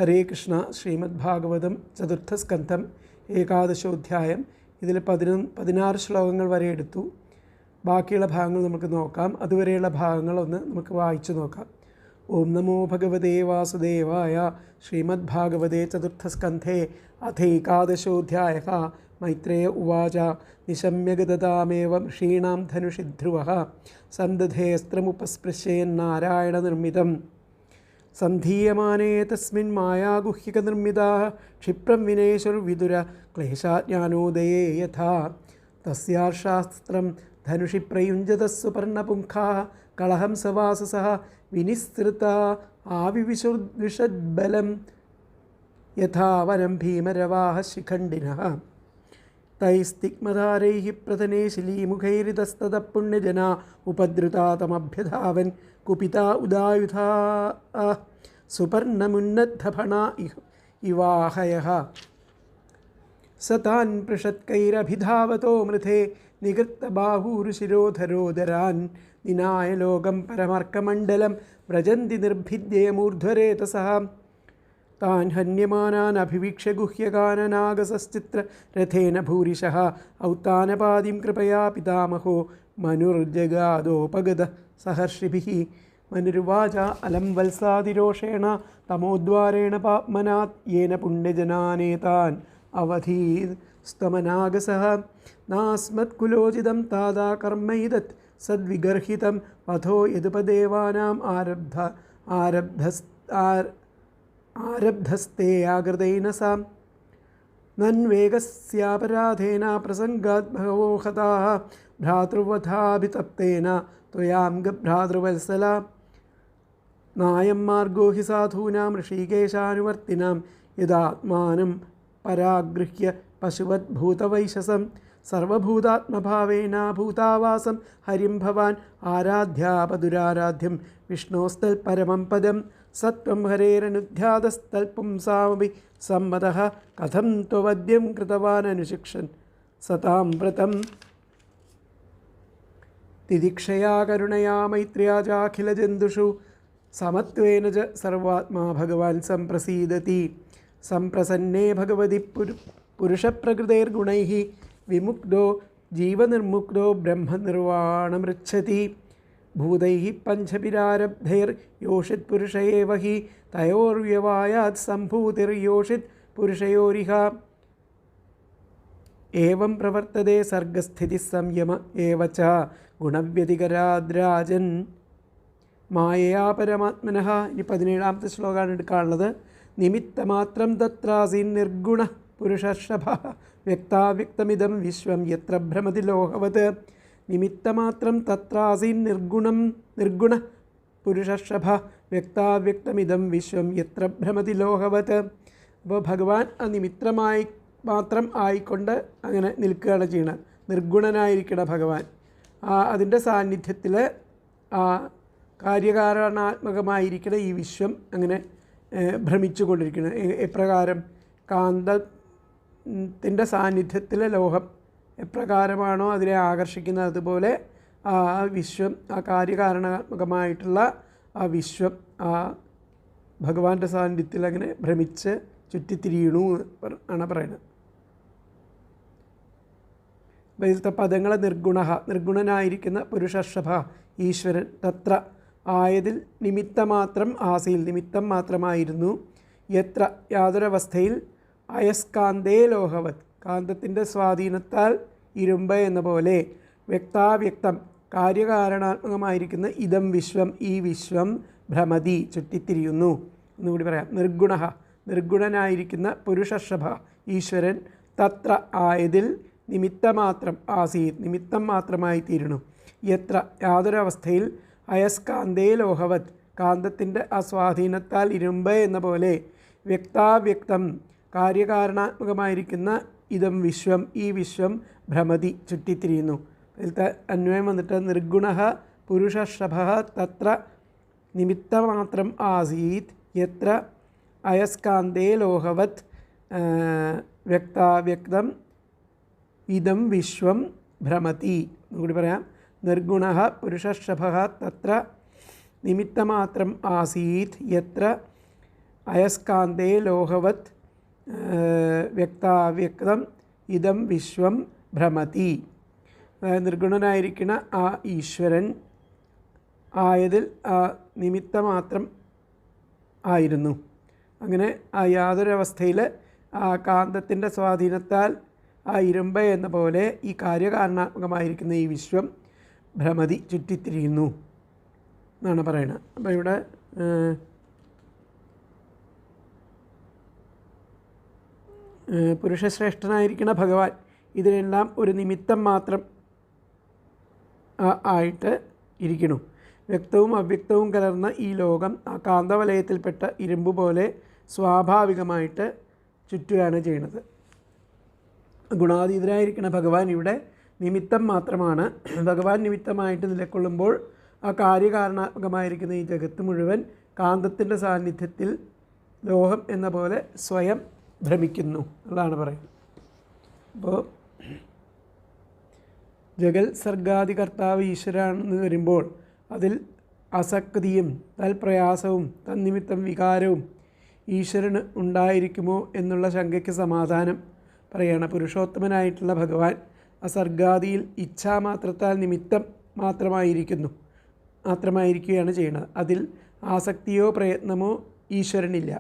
ഹരേ കൃഷ്ണ. ശ്രീമദ്ഭാഗവതം ചതുർത്ഥസ്കന്ധം ഏകാദശോധ്യായം. ഇതിൽ 16 ശ്ലോകങ്ങൾ വരെ എടുത്തു. ബാക്കിയുള്ള ഭാഗങ്ങൾ നമുക്ക് നോക്കാം. അതുവരെയുള്ള ഭാഗങ്ങളൊന്ന് നമുക്ക് വായിച്ചു നോക്കാം. ഓം നമോ ഭഗവതേ വാസുദേവായ. ശ്രീമദ്ഭാഗവതേ ചതുർത്ഥസ്കന്ധേ അഥൈകാദശോധ്യായ. മൈത്രേയ ഉവാച. നിശമ്യഗതതാമേവ ഋഷീണാം ധനുഷി ധ്രുവഃ സന്ദധേസ്ത്രമുപസ്പൃശ്യേന്നാരായണനിർമ്മിതം സന്ധീയമാനേ തസ്മിൻ മായാഗുഹ്യകനിർമ്മിതാഃ ക്ഷിപ്രം വിനേശുർവിദുര ക്ലേശാജ്ഞാനോദയേ യഥാ തസ്യാർഷാസ്ത്രം ധനുഷി പ്രയുഞ്ജതഃ സുപർണപുംഖാഃ കളഹംസവാസസഃ വിനിസ്സൃതാ ആവിവിശുദ്വിഷദ്ബലം യഥാ വനം ഭീമരവാഹ ശിഖണ്ഡിനഃ തൈസ്തിഗ്മധാരൈഃ പ്രതനേ ശിലീമുഖൈരിതസ്തതഃ പുണ്യജനാ ഉപദ്രുതാ തമഭ്യധാവൻ കുപിതാ ഉദായുധാ സുപർണമുന്നദ്ധഫണാ ഇവാഹയഃ സ താൻ പൃഷത്കൈരഭിധാവതോ മൃധേ നികൃത്തബാഹൂരുശിരോധരോദരാൻ നിനായ ലോകം പരമർക്കമണ്ഡലം വ്രജന്തി നിർഭിദ്യമൂർധ്വരേതസഃ താൻ ഹന്യമാനാൻ അഭിവീക്ഷ്യ ഗുഹ്യകാനനാഗസശ്ചിത്ര രഥേന ഭൂരിശഃ ഔത്താനപാദിം കൃപയാ പിതാമഹോ മനുർജഗാദോപഗത സഹർഷിഭിഃ മനുരുവാച അലം വത്സാതിരോഷേണ തമോദ്വാരേണ പാപ്മനാത് യേന പുണ്യജനാനേതാൻ അവധീത് സ്തമനാഗസഃ നാസ്മത്കുലോചിതം താദാ കർമ്മൈദത് സദ്വിഗർഹിതം വധോ യദുപദേവാനാം ആരബ്ധസ്തേ ആകൃതേന സാം നന്വേഗസ്യാപരാധേന പ്രസംഗാത് ഭഗവോ ഹതാഃ ഭ്രാതൃവധാഭിതപ്തേന ത്വയാം ഗഭ്രാതൃവത്സല നായം മാർഗോ ഹി സാധൂനാം ഋഷീകേശാനുവർത്തിനാം യദാത്മാനം പരാഗൃഹ്യ പശുവദ്ഭൂതവൈശസം സർവഭൂതാത്മഭാവേന ഭൂതാവാസം ഹരിം ഭവാൻ ആരാധ്യാപദുരാരാധ്യം വിഷ്ണോസ്തൽപരമം പദം സത്വം ഹരേരനുധ്യാതസ്തൽപുംസാമപി സമ്മതഃ കഥം ത്വവദ്യം കൃതവാനനുശിക്ഷൻ സതാം വ്രതം തിദിക്ഷയാ കരുണയാ മൈത്ര്യാ ചാഖിലജന്തുഷു സമത്വേന ച സർവാത്മാ ഭഗവാൻ സംപ്രസീദതി സംപ്രസന്നേ ഭഗവതി പുരുഷപ്രകൃതൈർഗുണൈഃ വിമുക്തോ ജീവനിർമുക്തോ ബ്രഹ്മനിർവാണമൃച്ഛതി ഭൂതൈഃ പഞ്ചഭിരാരബ്ധൈർയോഷിത് പുരുഷ ഏവ ഹി തയോർവ്യവായാത് സംഭൂതിർയോഷിത് പുരുഷയോരിഹ ഏവം പ്രവർത്തതേ സർഗസ്ഥിതിഃ സംയമ ഏവ ച ഗുണവ്യതികരാദ്രാജൻ മായയാ പരമാത്മനഃ. ഇനി 17ാമത്തെ ശ്ലോകമാണ് എടുക്കാനുള്ളത്. നിമിത്തമാത്രം തത്രാസീൻ നിർഗുണ പുരുഷർഷഭഃ വ്യക്താവ്യക്തമിദം വിശ്വം യത്ര ഭ്രമതി ലോഹവത്. നിമിത്തമാത്രം തത്രാസീൻ നിർഗുണ പുരുഷർഷഭഃ വ്യക്താവ്യക്തമിദം വിശ്വം യത്ര ഭ്രമതി ലോഹവത്. അപ്പോൾ ഭഗവാൻ ആ നിമിത്തമായി മാത്രം ആയിക്കൊണ്ട് അങ്ങനെ നിൽക്കുകയാണ് ചെയ്യുന്നത്. നിർഗുണനായിരിക്കണം ഭഗവാൻ. അതിൻ്റെ സാന്നിധ്യത്തിൽ കാര്യകാരണാത്മകമായിരിക്കുന്ന ഈ വിശ്വം അങ്ങനെ ഭ്രമിച്ചു കൊണ്ടിരിക്കുന്നത്. എപ്രകാരം കാന്തത്തിൻ്റെ സാന്നിധ്യത്തിലെ ലോഹം എപ്രകാരമാണോ അതിനെ ആകർഷിക്കുന്നത്, അതുപോലെ ആ വിശ്വം, ആ കാര്യകാരണാത്മകമായിട്ടുള്ള ആ വിശ്വം ആ ഭഗവാന്റെ സാന്നിധ്യത്തിൽ അങ്ങനെ ഭ്രമിച്ച് ചുറ്റിത്തിരിയണു ആണ് പറയുന്നത്. ഇതിലത്തെ പദങ്ങൾ നിർഗുണനായിരിക്കുന്ന പുരുഷർഷഭ ഈശ്വരൻ, തത്ര ആയതിൽ നിമിത്തമാത്രം ആസീൽ നിമിത്തം മാത്രമായിരുന്നു, യത്ര യാതൊരവസ്ഥയിൽ അയസ്കാന്തേ ലോഹവത് കാന്തത്തിൻ്റെ സ്വാധീനത്താൽ ഇരുമ്പ് എന്ന പോലെ, വ്യക്താവ്യക്തം കാര്യകാരണാത്മകമായിരിക്കുന്ന ഇതം വിശ്വം ഈ വിശ്വം ഭ്രമതി ചുറ്റിത്തിരിയുന്നു. എന്നുകൂടി പറയാം. നിർഗുണനായിരിക്കുന്ന പുരുഷർഷഭ ഈശ്വരൻ, തത്ര ആയതിൽ നിമിത്തമാത്രം ആസീത് നിമിത്തം മാത്രമായി തീരുന്നു, യത്ര യാതൊരവസ്ഥയിൽ അയസ്കാന്തേ ലോഹവത് കാന്തത്തിൻ്റെ അസ്വാധീനത്താൽ ഇരുമ്പ് എന്ന പോലെ, വ്യക്താവ്യക്തം കാര്യകാരണാത്മകമായിരിക്കുന്ന ഇതം വിശ്വം ഈ വിശ്വം ഭ്രമതി ചുറ്റിത്തിരിയുന്നു. ഇതിലത്തെ അന്വയം വന്നിട്ട് നിർഗുണ പുരുഷർഷഭ തത്ര നിമിത്തമാത്രം ആസീത് യത്ര അയസ്കാന്തേ ലോഹവത് വ്യക്താവ്യക്തം ഇദം വിശ്വം ഭ്രമതി. എന്നുകൂടി പറയാം. നിർഗുണ പുരുഷർഷഭ തത്ര നിമിത്തമാത്രം ആസീത് യത്ര അയസ്കാന്തേ ലോഹവത് വ്യക്താവ്യക്തം ഇതം വിശ്വം ഭ്രമതി. നിർഗുണനായിരിക്കുന്ന ആ ഈശ്വരൻ ആയതിൽ നിമിത്തമാത്രം ആയിരുന്നു. അങ്ങനെ ആ യാതൊരവസ്ഥയിൽ ആ കാന്തത്തിൻ്റെ സ്വാധീനത്താൽ ആ ഇരുമ്പ് എന്ന പോലെ ഈ കാര്യകാരണാത്മകമായിരിക്കുന്ന ഈ വിശ്വം ഭ്രമതി ചുറ്റിത്തിരിയുന്നു എന്നാണ് പറയുന്നത്. അപ്പോൾ ഇവിടെ പുരുഷശ്രേഷ്ഠനായിരിക്കുന്ന ഭഗവാൻ ഇതിനെല്ലാം ഒരു നിമിത്തം മാത്രം ആയിട്ട് ഇരിക്കുന്നു. വ്യക്തവും അവ്യക്തവും കലർന്ന ഈ ലോകം ആ കാന്തവലയത്തിൽപ്പെട്ട ഇരുമ്പ് പോലെ സ്വാഭാവികമായിട്ട് ചുറ്റുകയാണ് ചെയ്യുന്നത്. ഗുണാതീതനായിരിക്കുന്ന ഭഗവാൻ ഇവിടെ നിമിത്തം മാത്രമാണ്. ഭഗവാൻ നിമിത്തമായിട്ട് നിലകൊള്ളുമ്പോൾ ആ കാര്യകാരണാത്മകമായിരിക്കുന്ന ഈ ജഗത്ത് മുഴുവൻ കാന്തത്തിൻ്റെ സാന്നിധ്യത്തിൽ ലോഹം എന്ന പോലെ സ്വയം ഭ്രമിക്കുന്നു എന്നാണ് പറയുന്നത്. അപ്പോൾ ജഗൽ സർഗാദികർത്താവ് ഈശ്വരാണെന്ന് വരുമ്പോൾ അതിൽ അസക്തിയും തൽപ്രയാസവും തന്നിമിത്തം വികാരവും ഈശ്വരന് ഉണ്ടായിരിക്കുമോ എന്നുള്ള ശങ്കയ്ക്ക് സമാധാനം പറയുകയാണ്. പുരുഷോത്തമനായിട്ടുള്ള ഭഗവാൻ അസർഗാദിയിൽ ഇച്ഛാമാത്രത്താൽ നിമിത്തം മാത്രമായിരിക്കുകയാണ് ചെയ്യുന്നത്. അതിൽ ആസക്തിയോ പ്രയത്നമോ ഈശ്വരനില്ല.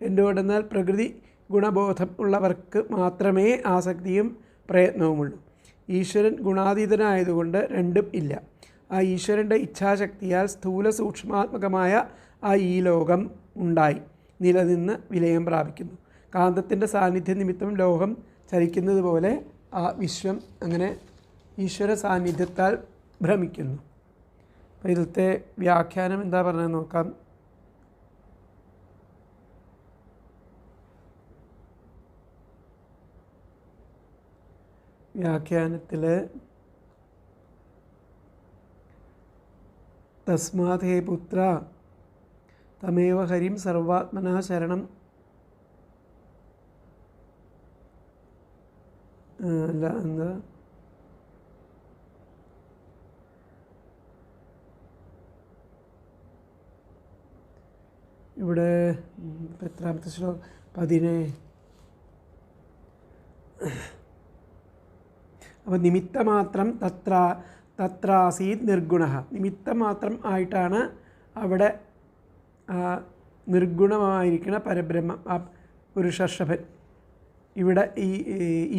എന്തുകൊണ്ടെന്നാൽ പ്രകൃതി ഗുണബോധം ഉള്ളവർക്ക് മാത്രമേ ആസക്തിയും പ്രയത്നവുമുള്ളൂ. ഈശ്വരൻ ഗുണാതീതനായതുകൊണ്ട് രണ്ടും ഇല്ല. ആ ഈശ്വരൻ്റെ ഇച്ഛാശക്തിയാൽ സ്ഥൂല സൂക്ഷ്മാത്മകമായ ആ ഈ ലോകം ഉണ്ടായി നിലനിന്ന് വിലയം പ്രാപിക്കുന്നു. കാന്തത്തിൻ്റെ സാന്നിധ്യ നിമിത്തം ലോകം ചലിക്കുന്നത് പോലെ ആ വിശ്വം അങ്ങനെ ഈശ്വര സാന്നിധ്യത്താൽ ഭ്രമിക്കുന്നു. അപ്പോൾ ഇതിലത്തെ വ്യാഖ്യാനം എന്താ പറഞ്ഞത് നോക്കാം. വ്യാഖ്യാനത്തിൽ തസ്മാത് ഹേ പുത്ര തമേവ ഹരിം സർവാത്മന ശരണം അല്ല എന്താ ഇവിടെ എത്രാമത്തെ ശ്ലോകം 17. അപ്പോൾ നിമിത്തമാത്രം തത്രാസീത് നിർഗുണ. നിമിത്തം മാത്രം ആയിട്ടാണ് അവിടെ നിർഗുണമായിരിക്കുന്ന പരബ്രഹ്മം ആ പുരുഷർഷഭൻ ഇവിടെ ഈ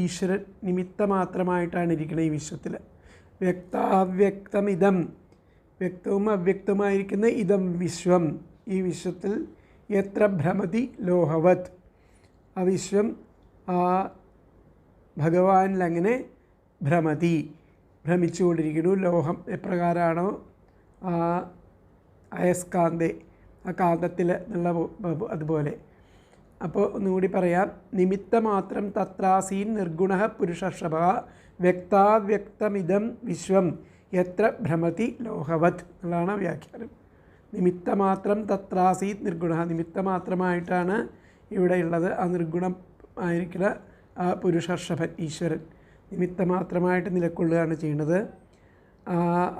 ഈശ്വരൻ നിമിത്തമാത്രമായിട്ടാണ് ഇരിക്കുന്നത് ഈ വിശ്വത്തിൽ. വ്യക്താവ്യക്തമിതം വ്യക്തവും അവ്യക്തമായിരിക്കുന്ന ഇതം വിശ്വം ഈ വിശ്വത്തിൽ എത്ര ഭ്രമതി ലോഹവത് ആ വിശ്വം ആ ഭഗവാനിലങ്ങനെ ഭ്രമിച്ചുകൊണ്ടിരിക്കുന്നു. ലോഹം എപ്രകാരമാണോ ആ അയസ്കാന്തേ ആ കാന്തത്തിൽ എന്നുള്ള അതുപോലെ. അപ്പോൾ ഒന്നുകൂടി പറയാം. നിമിത്തമാത്രം തത്രാസീൻ നിർഗുണ പുരുഷർഷഭ വ്യക്താവ്യക്തമിതം വിശ്വം എത്ര ഭ്രമതി ലോഹവത് എന്നുള്ളതാണ് വ്യാഖ്യാനം. നിമിത്തമാത്രം തത്രാസീത് നിർഗുണ നിമിത്തമാത്രമായിട്ടാണ് ഇവിടെയുള്ളത്. ആ നിർഗുണമായിരിക്കുന്ന ആ പുരുഷർഷഭൻ ഈശ്വരൻ നിമിത്തമാത്രമായിട്ട് നിലകൊള്ളുകയാണ് ചെയ്യുന്നത്.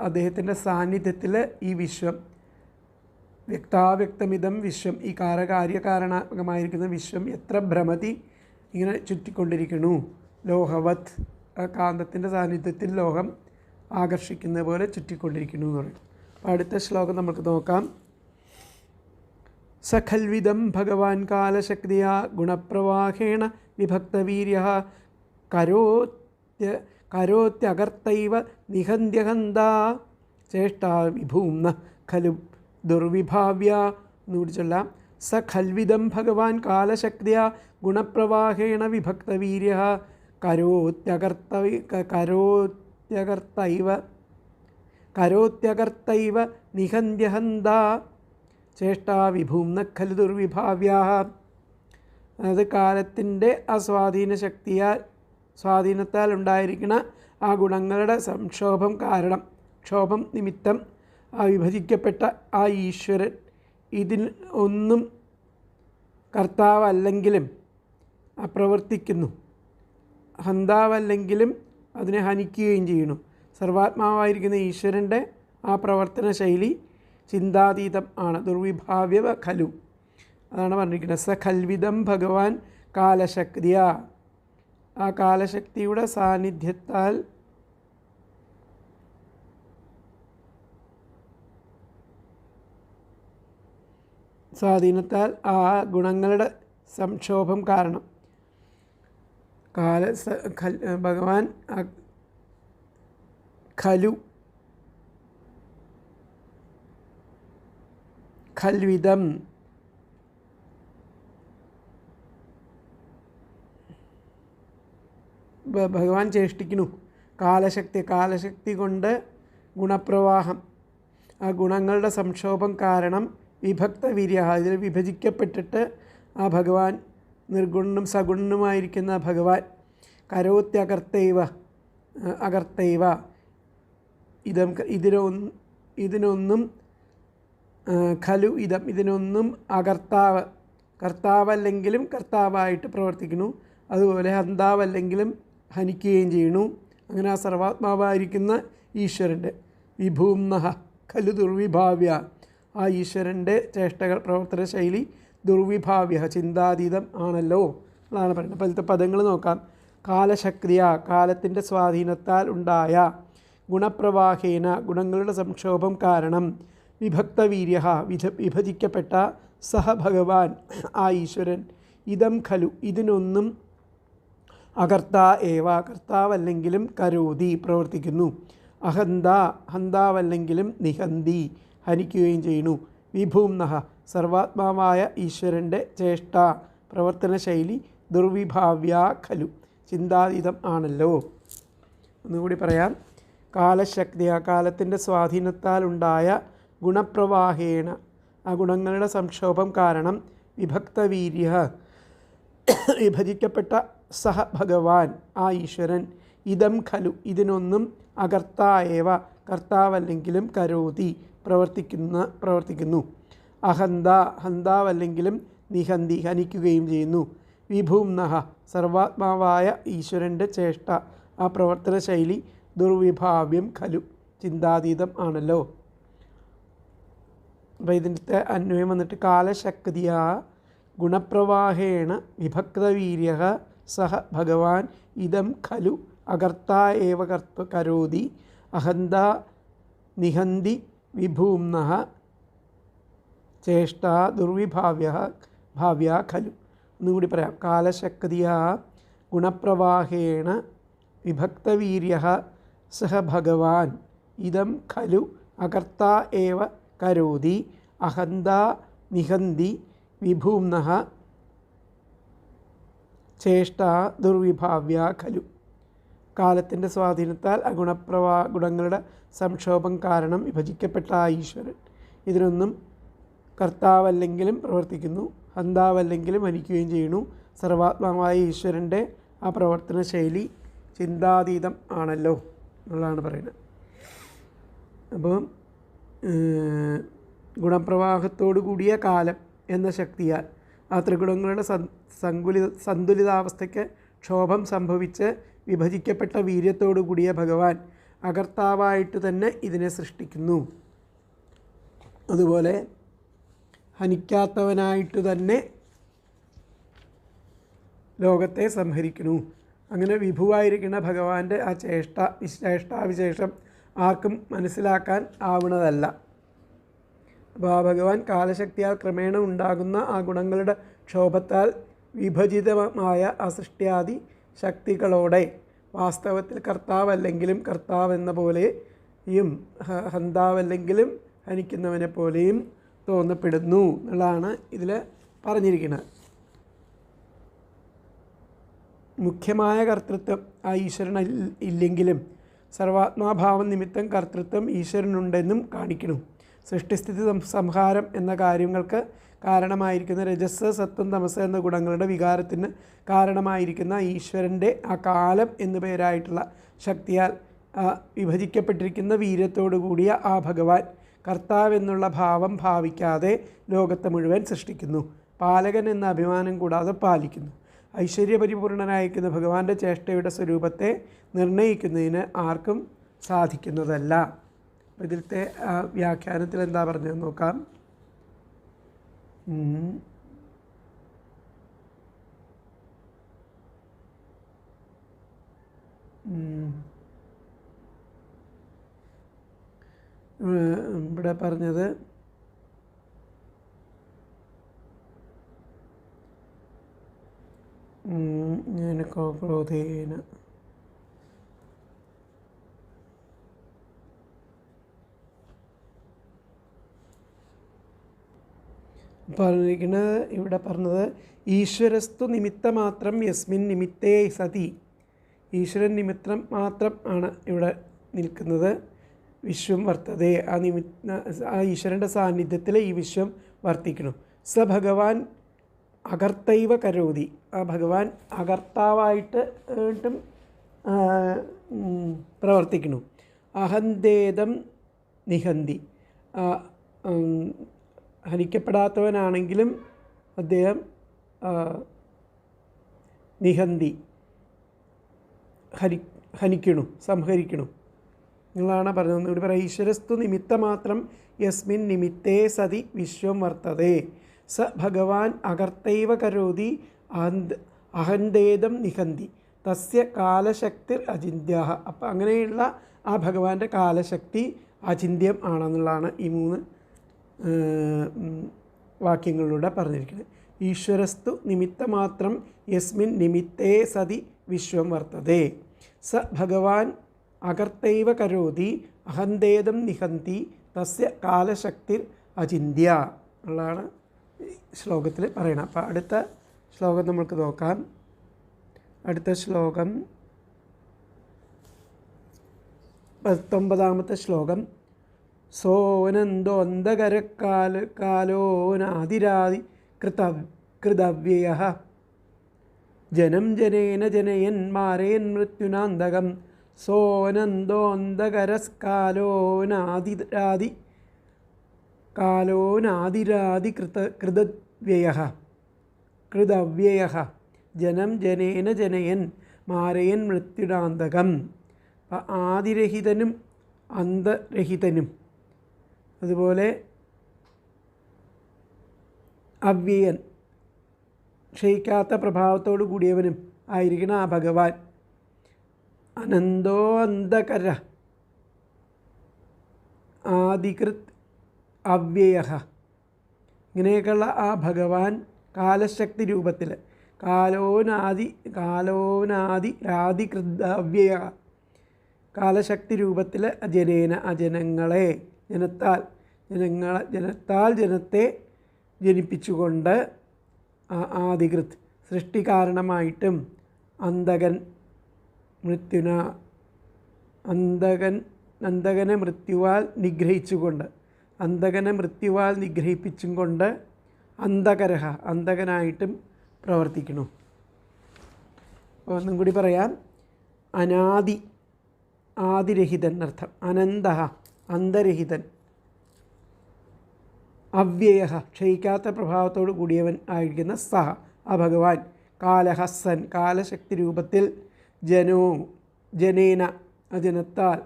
അദ്ദേഹത്തിൻ്റെ സാന്നിധ്യത്തിൽ ഈ വിശ്വം വ്യക്താവ്യക്തമിതം വിശ്വം ഈ കാര്യകാരണാത്മകമായിരിക്കുന്ന വിശ്വം എത്ര ഭ്രമതി ഇങ്ങനെ ചുറ്റിക്കൊണ്ടിരിക്കുന്നു. ലോഹവത് കാന്തത്തിൻ്റെ സാന്നിധ്യത്തിൽ ലോഹം ആകർഷിക്കുന്ന പോലെ ചുറ്റിക്കൊണ്ടിരിക്കുന്നു എന്ന് പറയും. അപ്പോൾ അടുത്ത ശ്ലോകം നമുക്ക് നോക്കാം. സഖൽവിദം ഭഗവാൻ കാലശക്തിയാ ഗുണപ്രവാഹേണ വിഭക്തവീര്യ കരോത്യകർത്തൈവ നിഹന്ത്യഹന്താ ചേഷ്ടാ വിഭൂംന ഖലു ദുർവിഭാവ്യ എന്നുകൂടി ചൊല്ലാം. സഖൽവിദം ഭഗവാൻ കാലശക്തിയാ ഗുണപ്രവാഹേണ വിഭക്തവീര്യ കരോത്യകർത്തൈവ നിഹന്ത്യഹന്താ ചേഷ്ടാ വിഭൂംന ഖലു ദുർവിഭാവ്യ. അത് കാലത്തിൻ്റെ ആ സ്വാധീനത്താൽ ഉണ്ടായിരിക്കുന്ന ആ ഗുണങ്ങളുടെ സംക്ഷോഭം കാരണം ക്ഷോഭം നിമിത്തം ആ വിഭജിക്കപ്പെട്ട ആ ഈശ്വരൻ ഇതിൽ ഒന്നും കർത്താവല്ലെങ്കിലും പ്രവർത്തിക്കുന്നു, ഹന്താവല്ലെങ്കിലും അതിനെ ഹനിക്കുകയും ചെയ്യുന്നു. സർവാത്മാവായിരിക്കുന്ന ഈശ്വരൻ്റെ ആ പ്രവർത്തന ശൈലി ചിന്താതീതം ആണ്. ദുർവിഭാവ്യവ ഖലു അതാണ് പറഞ്ഞിരിക്കുന്നത്. സ ഖൽവിദം ഭഗവാൻ കാലശക്തിയ, ആ കാലശക്തിയുടെ സാന്നിധ്യത്താൽ സ്വാധീനത്താൽ ആ ഗുണങ്ങളുടെ സംക്ഷോഭം കാരണം ഭഗവാൻ ഖൽവിദം ഭഗവാൻ ചേഷ്ടിക്കുന്നു. കാലശക്തി കൊണ്ട് ഗുണപ്രവാഹം, ആ ഗുണങ്ങളുടെ സംക്ഷോഭം കാരണം വിഭക്ത വീര്യ, ഇതിൽ വിഭജിക്കപ്പെട്ടിട്ട് ആ ഭഗവാൻ നിർഗുണനും സഗുണനുമായിരിക്കുന്ന ഭഗവാൻ അകർത്തൈവ ഇതിനൊന്നും ഖലു ഇതം, ഇതിനൊന്നും കർത്താവല്ലെങ്കിലും കർത്താവായിട്ട് പ്രവർത്തിക്കുന്നു. അതുപോലെ ഹന്താവല്ലെങ്കിലും ഹനിക്കുകയും ചെയ്യുന്നു. അങ്ങനെ ആ സർവാത്മാവായിരിക്കുന്ന ഈശ്വരൻ്റെ വിഭൂംനഃ ഖലു ദുർവിഭാവ്യ, ആ ഈശ്വരൻ്റെ ചേഷ്ടകൾ പ്രവർത്തന ശൈലി ദുർവിഭാവ്യ, ചിന്താതീതം ആണല്ലോ എന്നാണ് പറയുന്നത്. അപ്പോൾ ഇതിലത്തെ പദങ്ങൾ നോക്കാം. കാലശക്തിയ, കാലത്തിൻ്റെ സ്വാധീനത്താൽ ഉണ്ടായ, ഗുണപ്രവാഹേന, ഗുണങ്ങളുടെ സംക്ഷോഭം കാരണം, വിഭക്തവീര്യ, വിഭജിക്കപ്പെട്ട, സഹ ഭഗവാൻ, ആ ഈശ്വരൻ, ഇതം ഖലു, ഇതിനൊന്നും, കർത്താവല്ലെങ്കിലും കരോതി, പ്രവർത്തിക്കുന്നു, ഹന്താവല്ലെങ്കിലും നിഹന്തി, ഹനിക്കുകയും ചെയ്യുന്നു, വിഭൂംനഃ, സർവാത്മാവായ ഈശ്വരൻ്റെ ചേഷ്ട പ്രവർത്തന ശൈലി ദുർവിഭാവ്യ ഖലു, ചിന്താതീതം ആണല്ലോ. ഒന്നുകൂടി പറയാം. കാലശക്തിയ, കാലത്തിൻ്റെ സ്വാധീനത്താൽ ഉണ്ടായ, ഗുണപ്രവാഹേണ, ആ ഗുണങ്ങളുടെ സംക്ഷോഭം കാരണം, വിഭക്തവീര്യ, വിഭജിക്കപ്പെട്ട, സഹ ഭഗവാൻ, ആ ഈശ്വരൻ, ഇതം ഖലു, ഇതിനൊന്നും, കർത്താവല്ലെങ്കിലും കരോതി, പ്രവർത്തിക്കുന്നു, ഹന്താവല്ലെങ്കിലും നിഹന്തി, ഹനിക്കുകയും ചെയ്യുന്നു, വിഭൂംനഃ, സർവാത്മാവായ ഈശ്വരൻ്റെ ചേഷ്ട, ആ പ്രവർത്തന ശൈലി ദുർവിഭാവ്യം ഖലു, ചിന്താതീതം ആണല്ലോ. അപ്പോൾ ഇതിൻ്റെ അന്വയം വന്നിട്ട് കാലശക്തിയ ഗുണപ്രവാഹേണ വിഭക്തവീര്യ സഹ ഭഗവാൻ ഇദം ഖലു കരോതി അഹന്താ നിഹന്തി വിഭൂംനഃ ചേഷ്ടാ ഭാവ്യ ഖലു. ഒന്നുകൂടി പറയാം. കാലശക്തിയ ഗുണപ്രവാഹേണ വിഭക്തവീര്യ സഹ ഭഗവാൻ ഇദം ഖലു അകർത്താ ഏവ കരോതി അഹന്താ നിഹന്തി വിഭൂംനഃ ചേഷ്ടാ ദുർവിഭാവ്യ ഖലു. കാലത്തിൻ്റെ സ്വാധീനത്താൽ ഗുണങ്ങളുടെ സംക്ഷോഭം കാരണം വിഭജിക്കപ്പെട്ട ആ ഈശ്വരൻ ഇതിനൊന്നും കർത്താവല്ലെങ്കിലും പ്രവർത്തിക്കുന്നു, ഹന്താവല്ലെങ്കിലും ഹനിക്കുകയും ചെയ്യുന്നു. സർവാത്മാവായ ഈശ്വരൻ്റെ ആ പ്രവർത്തന ശൈലി ചിന്താതീതം ആണല്ലോ എന്നുള്ളതാണ് പറയുന്നത്. അപ്പോൾ ഗുണപ്രവാഹത്തോടു കൂടിയ കാലം എന്ന ശക്തിയാൽ ആ ത്രിഗുണങ്ങളുടെ സന്തുലിതാവസ്ഥയ്ക്ക് ക്ഷോഭം സംഭവിച്ച് വിഭജിക്കപ്പെട്ട വീര്യത്തോടു കൂടിയ ഭഗവാൻ അകർത്താവായിട്ട് തന്നെ ഇതിനെ സൃഷ്ടിക്കുന്നു. അതുപോലെ ഹനിക്കാത്തവനായിട്ട് തന്നെ ലോകത്തെ സംഹരിക്കുന്നു. അങ്ങനെ വിഭുവായിരിക്കുന്ന ഭഗവാന്റെ ആ ചേഷ്ടാവിശേഷം ആർക്കും മനസ്സിലാക്കാൻ ആവുന്നതല്ല. അപ്പോൾ ആ ഭഗവാൻ കാലശക്തിയാൽ ക്രമേണ ഉണ്ടാകുന്ന ആ ഗുണങ്ങളുടെ ക്ഷോഭത്താൽ വിഭജിതമായ ആ സൃഷ്ടിയാദി ശക്തികളോടെ വാസ്തവത്തിൽ കർത്താവല്ലെങ്കിലും കർത്താവെന്ന പോലെയും ഹന്താവല്ലെങ്കിലും ഹനിക്കുന്നവനെ പോലെയും തോന്നപ്പെടുന്നു എന്നുള്ളതാണ് ഇതിൽ പറഞ്ഞിരിക്കുന്നത്. മുഖ്യമായ കർത്തൃത്വം ആ ഈശ്വരൻ ഇല്ലെങ്കിലും സർവാത്മാഭാവം നിമിത്തം കർത്തൃത്വം ഈശ്വരനുണ്ടെന്നും കാണിക്കുന്നു. സൃഷ്ടിസ്ഥിതി സംഹാരം എന്ന കാര്യങ്ങൾക്ക് കാരണമായിരിക്കുന്ന രജസ്, സത്വം, തമസ് എന്ന ഗുണങ്ങളുടെ വികാരത്തിന് കാരണമായിരിക്കുന്ന ഈശ്വരൻ്റെ ആ കാലം എന്നു പേരായിട്ടുള്ള ശക്തിയാൽ വിഭജിക്കപ്പെട്ടിരിക്കുന്ന വീര്യത്തോടു കൂടിയ ആ ഭഗവാൻ കർത്താവെന്നുള്ള ഭാവം ഭാവിക്കാതെ ലോകത്തെ മുഴുവൻ സൃഷ്ടിക്കുന്നു. പാലകൻ എന്ന അഭിമാനം കൂടാതെ പാലിക്കുന്നു. ഐശ്വര്യപരിപൂർണനായിരിക്കുന്ന ഭഗവാന്റെ ചേഷ്ടയുടെ സ്വരൂപത്തെ നിർണയിക്കുന്നതിന് ആർക്കും സാധിക്കുന്നതല്ല. ഇതിലത്തെ വ്യാഖ്യാനത്തിൽ എന്താ പറഞ്ഞതെന്ന് നോക്കാം. ഇവിടെ പറഞ്ഞത് ക്രോധേന പറഞ്ഞിരിക്കുന്നത് ഇവിടെ പറഞ്ഞത് ഈശ്വരസ്തു നിമിത്തമാത്രം യസ്മിൻ നിമിത്തേ സതി. ഈശ്വരൻ നിമിത്തം മാത്രം ആണ് ഇവിടെ നിൽക്കുന്നത്. വിശ്വം വർത്തതേ, ആ ഈശ്വരൻ്റെ സാന്നിധ്യത്തിൽ ഈ വിശ്വം വർത്തിക്കണം. സ ഭഗവാൻ അകർത്തൈവ കരോതി, ആ ഭഗവാൻ അകർത്താവായിട്ടും പ്രവർത്തിക്കണം. അഹന്തേദം നിഹന്തി, ഹനിക്കപ്പെടാത്തവനാണെങ്കിലും അദ്ദേഹം നിഹന്തി ഹനിക്കണു, സംഹരിക്കണു നിങ്ങളാണ് പറഞ്ഞത്. ഇവിടെ പറയാം ഈശ്വരസ്തു നിമിത്തമാത്രം യസ്മിൻ നിമിത്തേ സതി വിശ്വം വർത്തതേ. സ ഭഗവാൻ അകർത്തൈവ കരോതി അഹന്തേദം നിഹന്തി തസ്യ കാലശക്തിർ അചിന്ത്യ. അപ്പം അങ്ങനെയുള്ള ആ ഭഗവാന്റെ കാലശക്തി അചിന്ത്യം ആണെന്നുള്ളതാണ് ഈ 3 വാക്യങ്ങളിലൂടെ പറഞ്ഞിരിക്കുന്നത്. ഈശ്വരസ്തു നിമിത്തമാത്രം യസ്മിൻ നിമിത്തേ സതി വിശ്വം വർത്തതേ. സ ഭഗവാൻ അകർത്തൈവ കരോതി അഹന്തേദം നിഹന്തി തസ്യ കാലശക്തിർ അചിന്ത്യ എന്നുള്ളതാണ് ശ്ലോകത്തിൽ പറയണം. അപ്പോൾ അടുത്ത ശ്ലോകം നമുക്ക് നോക്കാം. അടുത്ത ശ്ലോകം 19ാമത്തെ ശ്ലോകം. സോനന്ദോന്തകരകാലോനാദിരാദി കൃതവ്യയഃ ജനം ജനേന ജനയൻ മാരയൻ മൃത്യുനാന്തകം. സോനന്ദോന്തകരകാലോനാദിരാദി കൃതവ്യയഃ ജനം ജനേന ജനയൻ മാരയൻ മൃത്യുനാന്തകം. ആദിരഹിതനും അന്തരഹിതനും അതുപോലെ അവ്യയൻ ക്ഷയിക്കാത്ത പ്രഭാവത്തോടു കൂടിയവനും ആയിരിക്കണം ആ ഭഗവാൻ. അനന്തോ അന്ധകര ആദികൃത് അവ്യയഃ, ഇങ്ങനെയൊക്കെയുള്ള ആ ഭഗവാൻ കാലശക്തി രൂപത്തിൽ കാലോനാദിരാദികൃത് അവ്യയഃ കാലശക്തി രൂപത്തിൽ ജനേന അജനങ്ങളെ ജനത്തെ ജനിപ്പിച്ചുകൊണ്ട് ആദികൃത് സൃഷ്ടി കാരണമായിട്ടും അന്തകനെ മൃത്യുവാൽ നിഗ്രഹിപ്പിച്ചും കൊണ്ട് അന്ധകരഹ അന്ധകനായിട്ടും പ്രവർത്തിക്കുന്നു. ഒന്നും കൂടി പറയാം. ആദിരഹിതൻ അർത്ഥം, അനന്തഃ അന്തരഹിതൻ, അവ്യയഃ ക്ഷയിക്കാത്ത പ്രഭാവത്തോടു കൂടിയവൻ ആയിരിക്കുന്ന സഹ ആ ഭഗവാൻ, കാലഹസ്സൻ കാലശക്തി രൂപത്തിൽ, ജനേന അജനത്താൽ,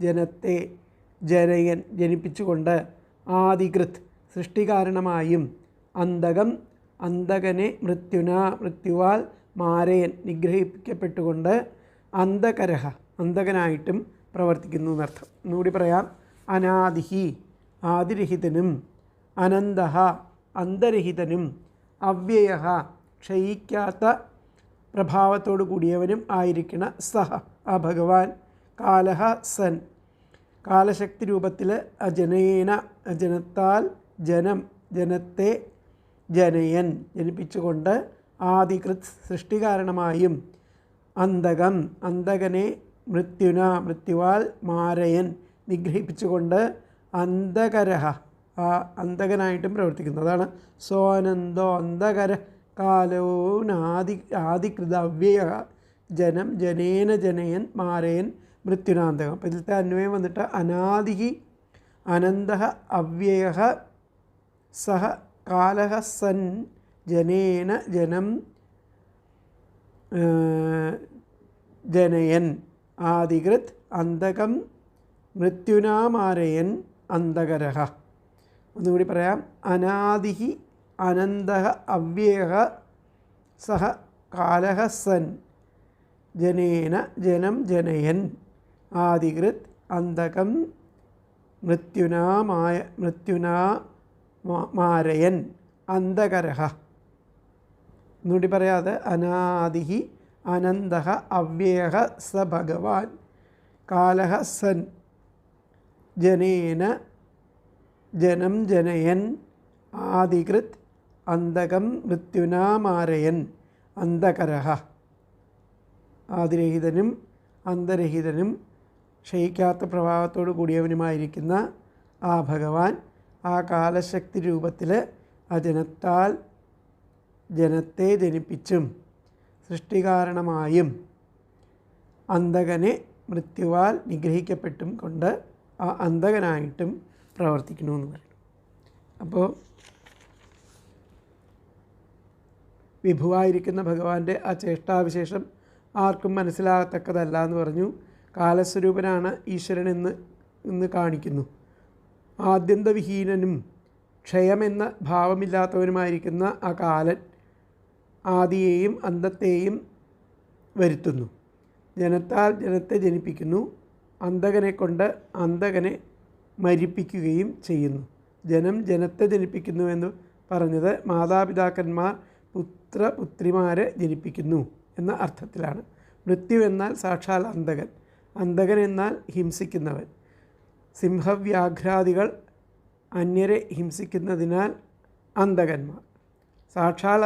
ജനത്തെ ജനയൻ ജനിപ്പിച്ചുകൊണ്ട്, ആദികൃത് സൃഷ്ടികാരണമായും, അന്തകനെ മൃത്യുവാൽ മാരയൻ നിഗ്രഹിക്കപ്പെട്ടുകൊണ്ട്, അന്ധകരഹ അന്ധകനായിട്ടും പ്രവർത്തിക്കുന്നു എന്നർത്ഥം. എന്നുകൂടി പറയാം. അനാദിഹി ആദിരഹിതനും, അനന്തഃ അന്തരഹിതനും, അവ്യയഃ ക്ഷയിക്കാത്ത പ്രഭാവത്തോടു കൂടിയവനും ആയിരിക്കണ സഹ ആ ഭഗവാൻ, കാലഹ സൻ കാലശക്തി രൂപത്തിൽ, ജനത്താൽ ജനത്തെ ജനയൻ ജനിപ്പിച്ചുകൊണ്ട്, ആദികൃത് സൃഷ്ടികാരണമായും, അന്തകനെ മൃത്യുവാൽ മാരയൻ നിഗ്രഹിപ്പിച്ചുകൊണ്ട്, അന്ധകരഹ ആ അന്ധകനായിട്ടും പ്രവർത്തിക്കുന്നു. അതാണ് സോനന്ദോ അന്ധകര കാലോനാദികൃതവ്യയ ജനേന ജനയൻ മാരയൻ മൃത്യുനാന്തകം. അപ്പോൾ ഇതിലത്തെ അന്വയം വന്നിട്ട് അനാദിഹി അനന്തഃ അവ്യയഃ സഹ കാലഃ സൻ ജനേന ജനയൻ ആദികൃത് അന്തകം മൃത്യുനാമാരയൻ അന്ധകരഹ. ഒന്നുകൂടി പറയാം. അനാദിഹി അനന്തഃ അവ്യയഃ സഹ കാലഃ സൻ ജനേന ജനയൻ ആദികൃത് അന്തകം മൃത്യുനാ മാരയൻ അന്ധകരഃ. എന്നുകൂടി പറയാതെ അനാദിഹി അനന്തഃ അവ്യയഃ സ ഭഗവാൻ കാലഃ സൻ ജനേന ജനം ജനയൻ ആദികൃത് അന്തകം മൃത്യുനാ മാരയൻ അന്ധകരഃ. ആദിരഹിതനും അന്തരഹിതനും ക്ഷയിക്കാത്ത പ്രഭാവത്തോടു കൂടിയവനുമായിരിക്കുന്ന ആ ഭഗവാൻ ആ കാലശക്തി രൂപത്തിൽ ആ ജനത്തെ ജനിപ്പിച്ചും സൃഷ്ടികാരണമായും അന്തകനെ മൃത്യുവാൽ നിഗ്രഹിക്കപ്പെട്ടും കൊണ്ട് ആ അന്തകനായിട്ടും പ്രവർത്തിക്കണമെന്ന് പറയുന്നു. അപ്പോൾ വിഭുവായിരിക്കുന്ന ഭഗവാന്റെ ആ ചേഷ്ടാവിശേഷം ആർക്കും മനസ്സിലാകത്തക്കതല്ല എന്ന് പറഞ്ഞു. കാലസ്വരൂപനാണ് ഈശ്വരനെന്ന് കാണിക്കുന്നു. ആദ്യന്തവിഹീനനും ക്ഷയമെന്ന ഭാവമില്ലാത്തവനുമായിരിക്കുന്ന ആ കാലൻ ആദിയെയും അന്തത്തെയും വരുത്തുന്നു. ജനത്താൽ ജനത്തെ ജനിപ്പിക്കുന്നു. അന്തകനെ കൊണ്ട് അന്തകനെ മരിപ്പിക്കുകയും ചെയ്യുന്നു. ജനം ജനത്തെ ജനിപ്പിക്കുന്നു എന്ന് പറഞ്ഞത് മാതാപിതാക്കന്മാർ പുത്രപുത്രിമാരെ ജനിപ്പിക്കുന്നു എന്ന അർത്ഥത്തിലാണ്. മൃത്യു എന്നാൽ സാക്ഷാൽ അന്തകൻ, അന്തകൻ എന്നാൽ ഹിംസിക്കുന്നവൻ. സിംഹവ്യാഘ്രാദികൾ അന്യരെ ഹിംസിക്കുന്നതിനാൽ അന്തകന്മാർ. സാക്ഷാൽ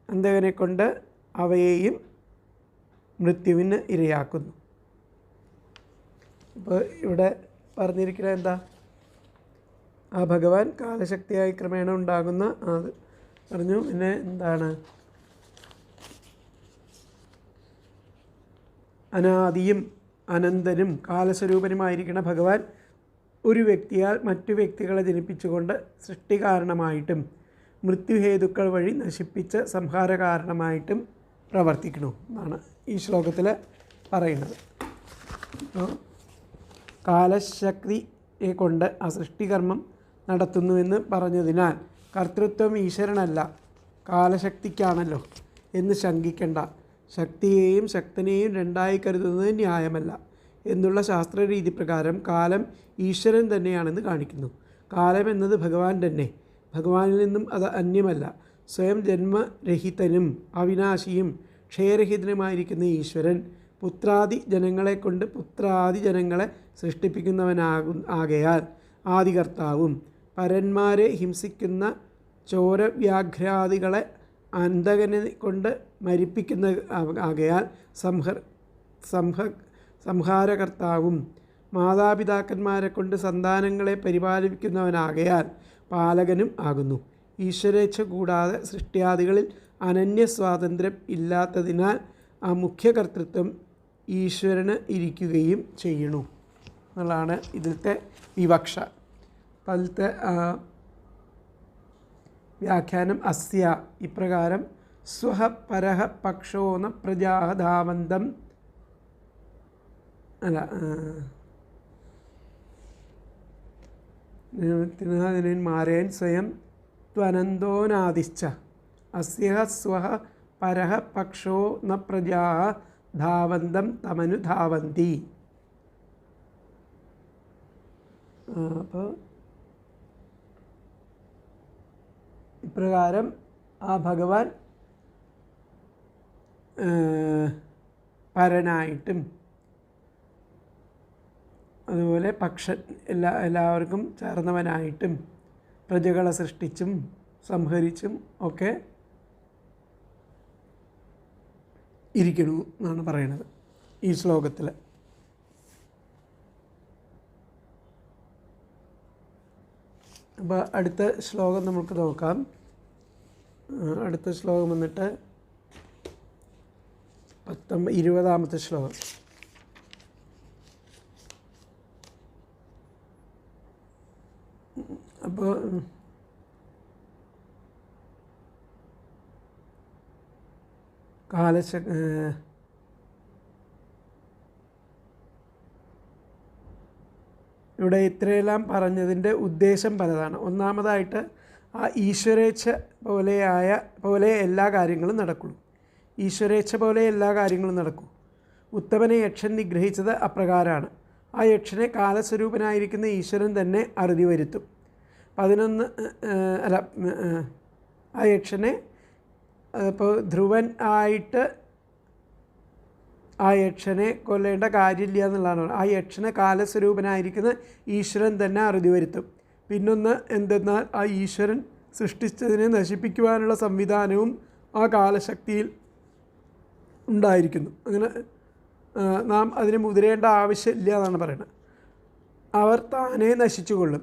അന്തകനെ കൊണ്ട് അവയെയും മൃത്യുവിന് ഇരയാക്കുന്നു. ഇപ്പോൾ ഇവിടെ പറഞ്ഞിരിക്കുന്നത് എന്താ? ആ ഭഗവാൻ കാലശക്തിയായി ക്രമേണ ഉണ്ടാകുന്ന അത് പറഞ്ഞു. പിന്നെ എന്താണ്? അനാദിയും അനന്തനും കാലസ്വരൂപനുമായിരിക്കുന്ന ഭഗവാൻ ഒരു വ്യക്തിയാൽ മറ്റു വ്യക്തികളെ ജനിപ്പിച്ചുകൊണ്ട് സൃഷ്ടികാരണമായിട്ടും മൃത്യുഹേതുക്കൾ വഴി നശിപ്പിച്ച് സംഹാരകാരണമായിട്ടും പ്രവർത്തിക്കുന്നു എന്നാണ് ഈ ശ്ലോകത്തിൽ പറയുന്നത്. കാലശക്തിയെ കൊണ്ട് ആ സൃഷ്ടികർമ്മം നടത്തുന്നുവെന്ന് പറഞ്ഞതിനാൽ കർത്തൃത്വം ഈശ്വരനല്ല കാലശക്തിക്കാണല്ലോ എന്ന് ശങ്കിക്കേണ്ട. ശക്തിയെയും ശക്തനെയും രണ്ടായി കരുതുന്നത് ന്യായമല്ല എന്നുള്ള ശാസ്ത്രരീതി പ്രകാരം കാലം ഈശ്വരൻ തന്നെയാണെന്ന് കാണിക്കുന്നു. കാലം എന്നത് ഭഗവാൻ തന്നെ. ഭഗവാനിൽ നിന്നും അത് അന്യമല്ല. സ്വയം ജന്മരഹിതനും അവിനാശിയും ക്ഷയരഹിതനുമായിരിക്കുന്ന ഈശ്വരൻ പുത്രാദി ജനങ്ങളെ കൊണ്ട് പുത്രാദി ജനങ്ങളെ ആകയാൽ ആദികർത്താവും പരന്മാരെ ഹിംസിക്കുന്ന ചോരവ്യാഘ്രാദികളെ അന്തകനെ കൊണ്ട് മരിപ്പിക്കുന്ന ആകയാൽ സംഹാരകർത്താവും മാതാപിതാക്കന്മാരെ കൊണ്ട് സന്താനങ്ങളെ പരിപാലിക്കുന്നവനാകയാൽ പാലകനും ആകുന്നു. ഈശ്വരേച്ഛ കൂടാതെ സൃഷ്ടിയാദികളിൽ അനന്യ സ്വാതന്ത്ര്യം ഇല്ലാത്തതിനാൽ ആ മുഖ്യകർത്തൃത്വം ഈശ്വരന് ഇരിക്കുകയും ചെയ്യണു എന്നുള്ളതാണ് ഇതിലത്തെ വിവക്ഷ. അതിലത്തെ വ്യാഖ്യാനം അസ്യ ഇപ്രകാരം സ്വഹ പരഹ പക്ഷോന പ്രജാധാവന്തം മാരേൻ സ്വയം ത്വനന്തോനാദിശ്ച അസ്യ സ്വഹ പരഹ പക്ഷോ ന പ്രജാ ധാവന്തം തമനുധാവന്തി. അപ്പോൾ ഇപ്രകാരം ആ ഭഗവാൻ പരനായിട്ടും അതുപോലെ എല്ലാവർക്കും ചേർന്നവനായിട്ടും പ്രജകളെ സൃഷ്ടിച്ചും സംഹരിച്ചും ഒക്കെ ഇരിക്കണു എന്നാണ് പറയുന്നത് ഈ ശ്ലോകത്തിൽ. അപ്പോൾ അടുത്ത ശ്ലോകം നമുക്ക് നോക്കാം. അടുത്ത ശ്ലോകം വന്നിട്ട് 20ാമത്തെ ശ്ലോകം. അപ്പോൾ ഇവിടെ ഇത്രയെല്ലാം പറഞ്ഞതിൻ്റെ ഉദ്ദേശം പലതാണ്. ഒന്നാമതായിട്ട് ആ ഈശ്വരേച്ഛ പോലെ എല്ലാ കാര്യങ്ങളും നടക്കുള്ളൂ. ഈശ്വരേച്ഛ പോലെ എല്ലാ കാര്യങ്ങളും നടക്കൂ. ഉത്തമനെ യക്ഷൻ നിഗ്രഹിച്ചത് അപ്രകാരമാണ്. ആ യക്ഷനെ കാലസ്വരൂപനായിരിക്കുന്ന ഈശ്വരൻ തന്നെ അറുതി വരുത്തും. 11 അല്ല, ആ യക്ഷനെ ഇപ്പോൾ ധ്രുവൻ ആയിട്ട് ആ യക്ഷനെ കൊല്ലേണ്ട കാര്യമില്ല എന്നുള്ളതാണ്. ആ യക്ഷനെ കാലസ്വരൂപനായിരിക്കുന്ന ഈശ്വരൻ തന്നെ അറുതി വരുത്തും. പിന്നൊന്ന് എന്തെന്നാൽ ആ ഈശ്വരൻ സൃഷ്ടിച്ചതിനെ നശിപ്പിക്കുവാനുള്ള സംവിധാനവും ആ കാലശക്തിയിൽ ഉണ്ടായിരിക്കുന്നു. അങ്ങനെ നാം അതിന് മുതിരേണ്ട ആവശ്യമില്ല എന്നാണ് പറയുന്നത്. അവർ താനേ നശിച്ചുകൊള്ളും.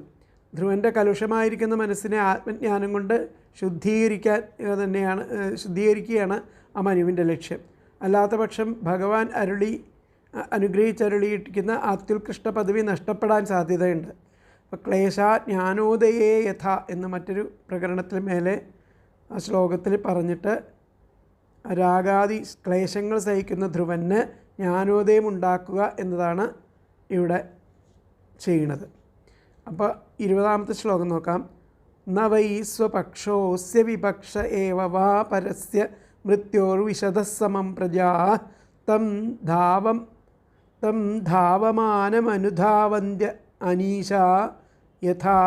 ധ്രുവൻ്റെ കലുഷമായിരിക്കുന്ന മനസ്സിനെ ആത്മജ്ഞാനം കൊണ്ട് ശുദ്ധീകരിക്കുകയാണ് ആ മനുവിൻ്റെ ലക്ഷ്യം. അല്ലാത്ത പക്ഷം ഭഗവാൻ അനുഗ്രഹിച്ചരുളിയിരിക്കുന്ന അത്യുത്കൃഷ്ട പദവി നഷ്ടപ്പെടാൻ സാധ്യതയുണ്ട്. അപ്പോൾ ക്ലേശ ജ്ഞാനോദയേ യഥ എന്ന് മറ്റൊരു പ്രകരണത്തിൽ മേലെ ആ ശ്ലോകത്തിൽ പറഞ്ഞിട്ട് രാഗാദി ക്ലേശങ്ങൾ സഹിക്കുന്ന ധ്രുവന് ജ്ഞാനോദയം ഉണ്ടാക്കുക എന്നതാണ് ഇവിടെ ചെയ്യുന്നത്. അപ്പോൾ 20ാമത്തെ ശ്ലോകം നോക്കാം. ന വൈ സ്വപക്ഷോസ്യ വിപക്ഷ ഏവ വാ പരസ്യ മൃത്യോർവിശദസമം പ്രജാ തം ധാവമാനമനുധാവന്ത്യ അനീശാ യഥാ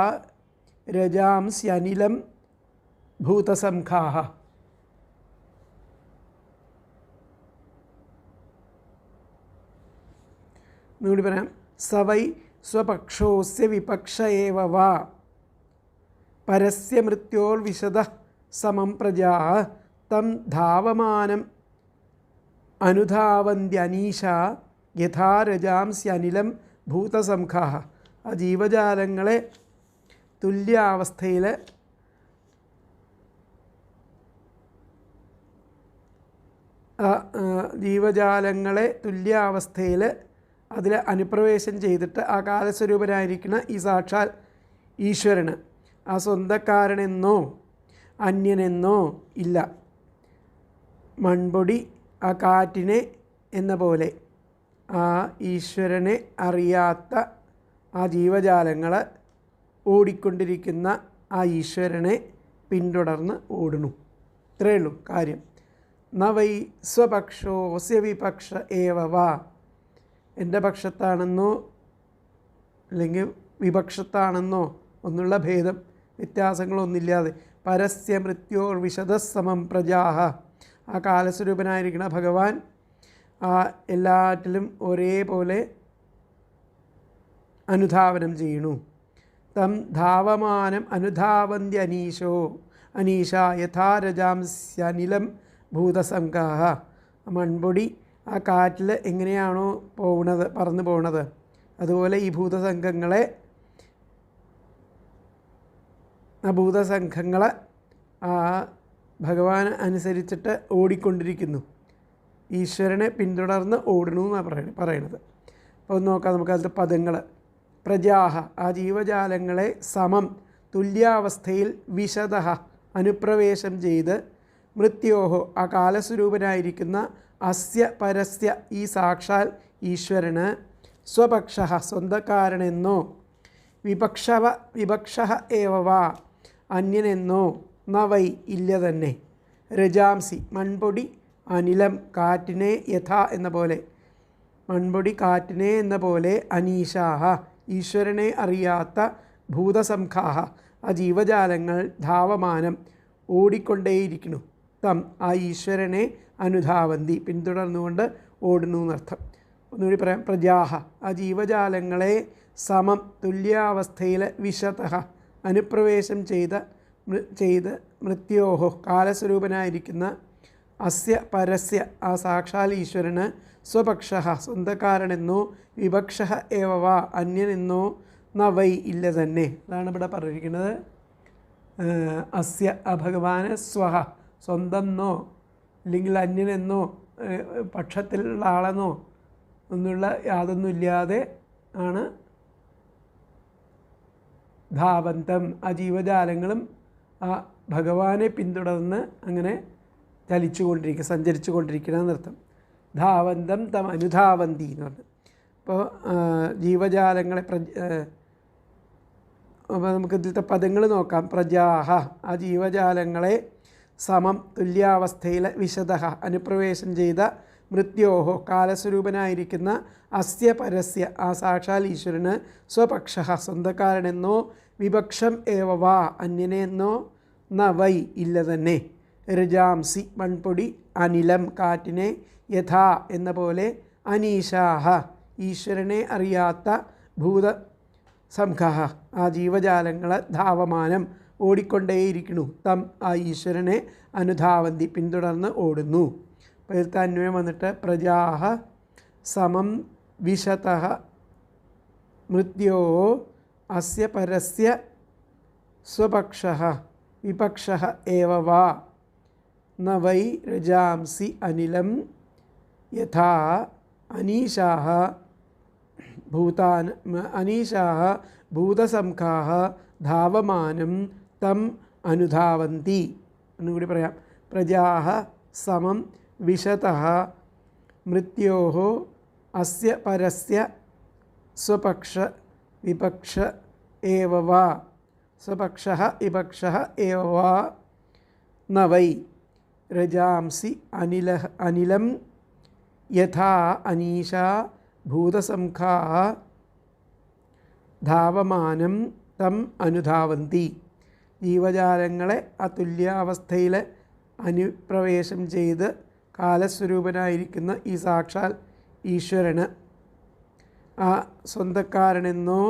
രജാംസ്യനിലം ഭൂതസംഖാഃ. എന്നുകൂടി പറയാം. സ വൈ സ്വപക്ഷോസ്യ വിപക്ഷ ഏവ വാ പരസ്യ മൃത്യോർവിശദഃ സമം പ്രജാ തം ധാവമാനം അനുധാവന്ത്യനീശാ യഥാ രജാംസ്യനിലം ഭൂതസംഖാഃ. ആ ജീവജാലങ്ങളെ തുല്യാവസ്ഥയിൽ അതിൽ അനുപ്രവേശം ചെയ്തിട്ട് ആ കാലസ്വരൂപനായിരിക്കുന്ന ഈ സാക്ഷാൽ ഈശ്വരന് ആ സ്വന്തക്കാരനെന്നോ അന്യനെന്നോ ഇല്ല. മൺപൊടി ആ കാറ്റിനെ എന്ന പോലെ ആ ഈശ്വരനെ അറിയാത്ത ആ ജീവജാലങ്ങൾ ഓടിക്കൊണ്ടിരിക്കുന്ന ആ ഈശ്വരനെ പിന്തുടർന്ന് ഓടുന്നു. ഇത്രയേ ഉള്ളൂ കാര്യം. ന വൈ സ്വപക്ഷോസ്യ വിപക്ഷ ഏവ വാ, എൻ്റെ പക്ഷത്താണെന്നോ അല്ലെങ്കിൽ വിപക്ഷത്താണെന്നോ ഒന്നുള്ള ഭേദം വ്യത്യാസങ്ങളൊന്നുമില്ലാതെ പരസ്യ മൃത്യോർ വിശദസമം പ്രജാഹ, ആ കാലസ്വരൂപനായിരിക്കുന്ന ഭഗവാൻ ആ എല്ലാറ്റിലും ഒരേപോലെ അനുധാവനം ചെയ്യണു. തം ധാവമാനം അനുധാവന്തി അനീശ യഥാ രജാംസ്യനിലം ഭൂതസംഖാഃ. മൺപൊടി ആ കാറ്റിൽ എങ്ങനെയാണോ പറന്നു പോകുന്നത് അതുപോലെ ഈ ഭൂതസംഘങ്ങൾ ആ ഭഗവാൻ അനുസരിച്ചിട്ട് ഓടിക്കൊണ്ടിരിക്കുന്നു. ഈശ്വരനെ പിന്തുടർന്ന് ഓടണു എന്നാണ് പറയണത്. അപ്പോൾ നോക്കാം നമുക്ക് അതിൻ്റെ പദങ്ങൾ. പ്രജാഹ, ആ ജീവജാലങ്ങളെ സമം തുല്യാവസ്ഥയിൽ വിശദഃ അനുപ്രവേശം ചെയ്ത് മൃത്യോഹോ ആ കാലസ്വരൂപനായിരിക്കുന്ന അസ്യ പരസ്യ ഈ സാക്ഷാൽ ഈശ്വരന് സ്വപക്ഷ സ്വന്തക്കാരനെന്നോ വിപക്ഷ ഏവ വാ അന്യനെന്നോ ന വൈ ഇല്ല തന്നെ. രജാംസി മൺപൊടി അനിലം കാറ്റിനെ യഥാ എന്ന പോലെ മൺപൊടി കാറ്റിനെ എന്ന പോലെ അനീശാഹ ഈശ്വരനെ അറിയാത്ത ഭൂതസംഖാഃ ആ ജീവജാലങ്ങൾ ധാവമാനം ഓടിക്കൊണ്ടേയിരിക്കുന്നു. തം ആ ഈശ്വരനെ അനുധാവന്തി പിന്തുടർന്നുകൊണ്ട് ഓടുന്നു എന്നർത്ഥം. ഒന്നുകൂടി പറയാം. പ്രജാഹ ആ ജീവജാലങ്ങളെ സമം തുല്യാവസ്ഥയിൽ വിശതഃ അനുപ്രവേശം ചെയ്ത് മൃത്യോഹോ കാലസ്വരൂപനായിരിക്കുന്ന അസ്യ പരസ്യ ആ സാക്ഷാൽ ഈശ്വരന് സ്വപക്ഷ സ്വന്തക്കാരനെന്നോ വിപക്ഷ ഏവ വാ അന്യനെന്നോ ന വൈ ഇല്ല തന്നെ. അതാണ് ഇവിടെ പറഞ്ഞിരിക്കുന്നത്. അസ്യ ആ ഭഗവാന് സ്വഹ സ്വന്തമെന്നോ അല്ലെങ്കിൽ അന്യനെന്നോ പക്ഷത്തിലുള്ള ആളെന്നോ ഒന്നുള്ള യാതൊന്നുമില്ലാതെ ആണ് ധാവന്തം ആ ജീവജാലങ്ങളും ആ ഭഗവാനെ പിന്തുടർന്ന് അങ്ങനെ സഞ്ചരിച്ചു കൊണ്ടിരിക്കണം എന്നർത്ഥം. ധാവന്തം തം അനുധാവന്തി എന്ന് പറഞ്ഞു. അപ്പോൾ ജീവജാലങ്ങളെ അപ്പോൾ നമുക്ക് ഇതിലത്തെ പദങ്ങൾ നോക്കാം. പ്രജാഹ ആ ജീവജാലങ്ങളെ സമം തുല്യാവസ്ഥയിൽ വിശദഃ അനുപ്രവേശം ചെയ്ത മൃത്യോഹോ കാലസ്വരൂപനായിരിക്കുന്ന അസ്യ പരസ്യ ആ സാക്ഷാൽ ഈശ്വരന് സ്വപക്ഷ സ്വന്തക്കാരനെന്നോ വിപക്ഷം ഏവവാ അന്യനെന്നോ ന വൈ ഇല്ല തന്നെ. രജാംസി മൺപൊടി, അനിലം കാറ്റിനെ, യഥാ എന്ന പോലെ, അനീശാഹ ഈശ്വരനെ അറിയാത്ത ഭൂത സംഘ ആ ജീവജാലങ്ങൾ ധാവമാനം ഓടിക്കൊണ്ടേയിരിക്കുന്നു. തം ആ ഈശ്വരനെ അനുധാവന്തി പിന്തുടർന്ന് ഓടുന്നു. അപ്പോൾ ഇതിലത്തെ അന്വയം വന്നിട്ട് പ്രജാഹ സമം വിശതഃ മൃത്യോ അസ്യ പരസ്യ സ്വപക്ഷഃ വിപക്ഷഃ ഏവ വാ ന വൈ രജാംസി അനിലം യഥാ അനീശാഹ ഭൂതസംഘാഃ ധാവമാനം തം അനുധാവന്തി. എന്നുകൂടി പറയാം. പ്രജാഃ സമം വിശതഃ മൃത്യോഃ അസ്യ പരസ്യ സ്വപക്ഷ വിപക്ഷ ഏവ വാ സ്വപക്ഷഃ വിപക്ഷഃ ഏവ വാ ന വൈ രജാംസി അനിലം യഥാ അനീശാ ഭൂതസംഘാഃ ധാവമാനം തം അനുധാവന്തി. ജീവജാലങ്ങളെ അതുല്യാവസ്ഥയിൽ അനുപ്രവേശം ചെയ്ത് കാലസ്വരൂപനായിരിക്കുന്ന ഈ സാക്ഷാൽ ഈശ്വരന് ആ സ്വന്തക്കാരനെന്നോ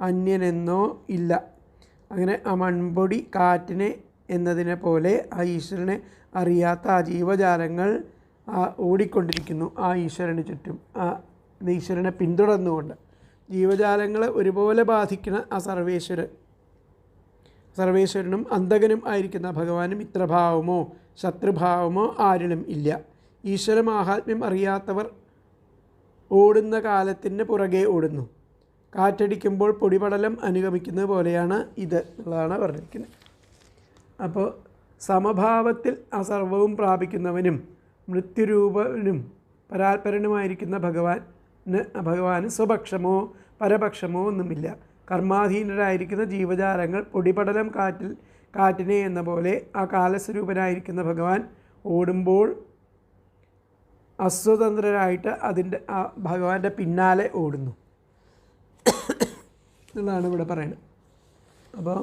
അന്യനെന്നോ ഇല്ല. അങ്ങനെ ആ മൺപൊടി കാറ്റിനെ എന്നതിനെ പോലെ ആ ഈശ്വരനെ അറിയാത്ത ആ ജീവജാലങ്ങൾ ഓടിക്കൊണ്ടിരിക്കുന്നു ആ ഈശ്വരന് ചുറ്റും, ആ ഈശ്വരനെ പിന്തുടർന്നുകൊണ്ട്. ജീവജാലങ്ങളെ ഒരുപോലെ ബാധിക്കുന്ന ആ സർവേശ്വരനും അന്തകനും ആയിരിക്കുന്ന ഭഗവാനും മിത്രഭാവമോ ശത്രുഭാവമോ ആരിലും ഇല്ല. ഈശ്വര മാഹാത്മ്യം അറിയാത്തവർ ഓടുന്ന കാലത്തിന് പുറകെ ഓടുന്നു. കാറ്റടിക്കുമ്പോൾ പൊടിപടലം അനുഗമിക്കുന്നത് പോലെയാണ് ഇത് എന്നുള്ളതാണ് പറഞ്ഞിരിക്കുന്നത്. അപ്പോൾ സമഭാവത്തിൽ ആ സർവവും പ്രാപിക്കുന്നവനും മൃത്യുരൂപനും പരാത്പരനുമായിരിക്കുന്ന ഭഗവാന് സ്വപക്ഷമോ പരപക്ഷമോ ഒന്നുമില്ല. കർമാധീനരായിരിക്കുന്ന ജീവജാലങ്ങൾ പൊടിപടലം കാറ്റിനെ എന്ന പോലെ ആ കാലസ്വരൂപനായിരിക്കുന്ന ഭഗവാൻ ഓടുമ്പോൾ അസ്വതന്ത്രരായിട്ട് ആ ഭഗവാന്റെ പിന്നാലെ ഓടുന്നു എന്നുള്ളതാണ് ഇവിടെ പറയുന്നത്. അപ്പോൾ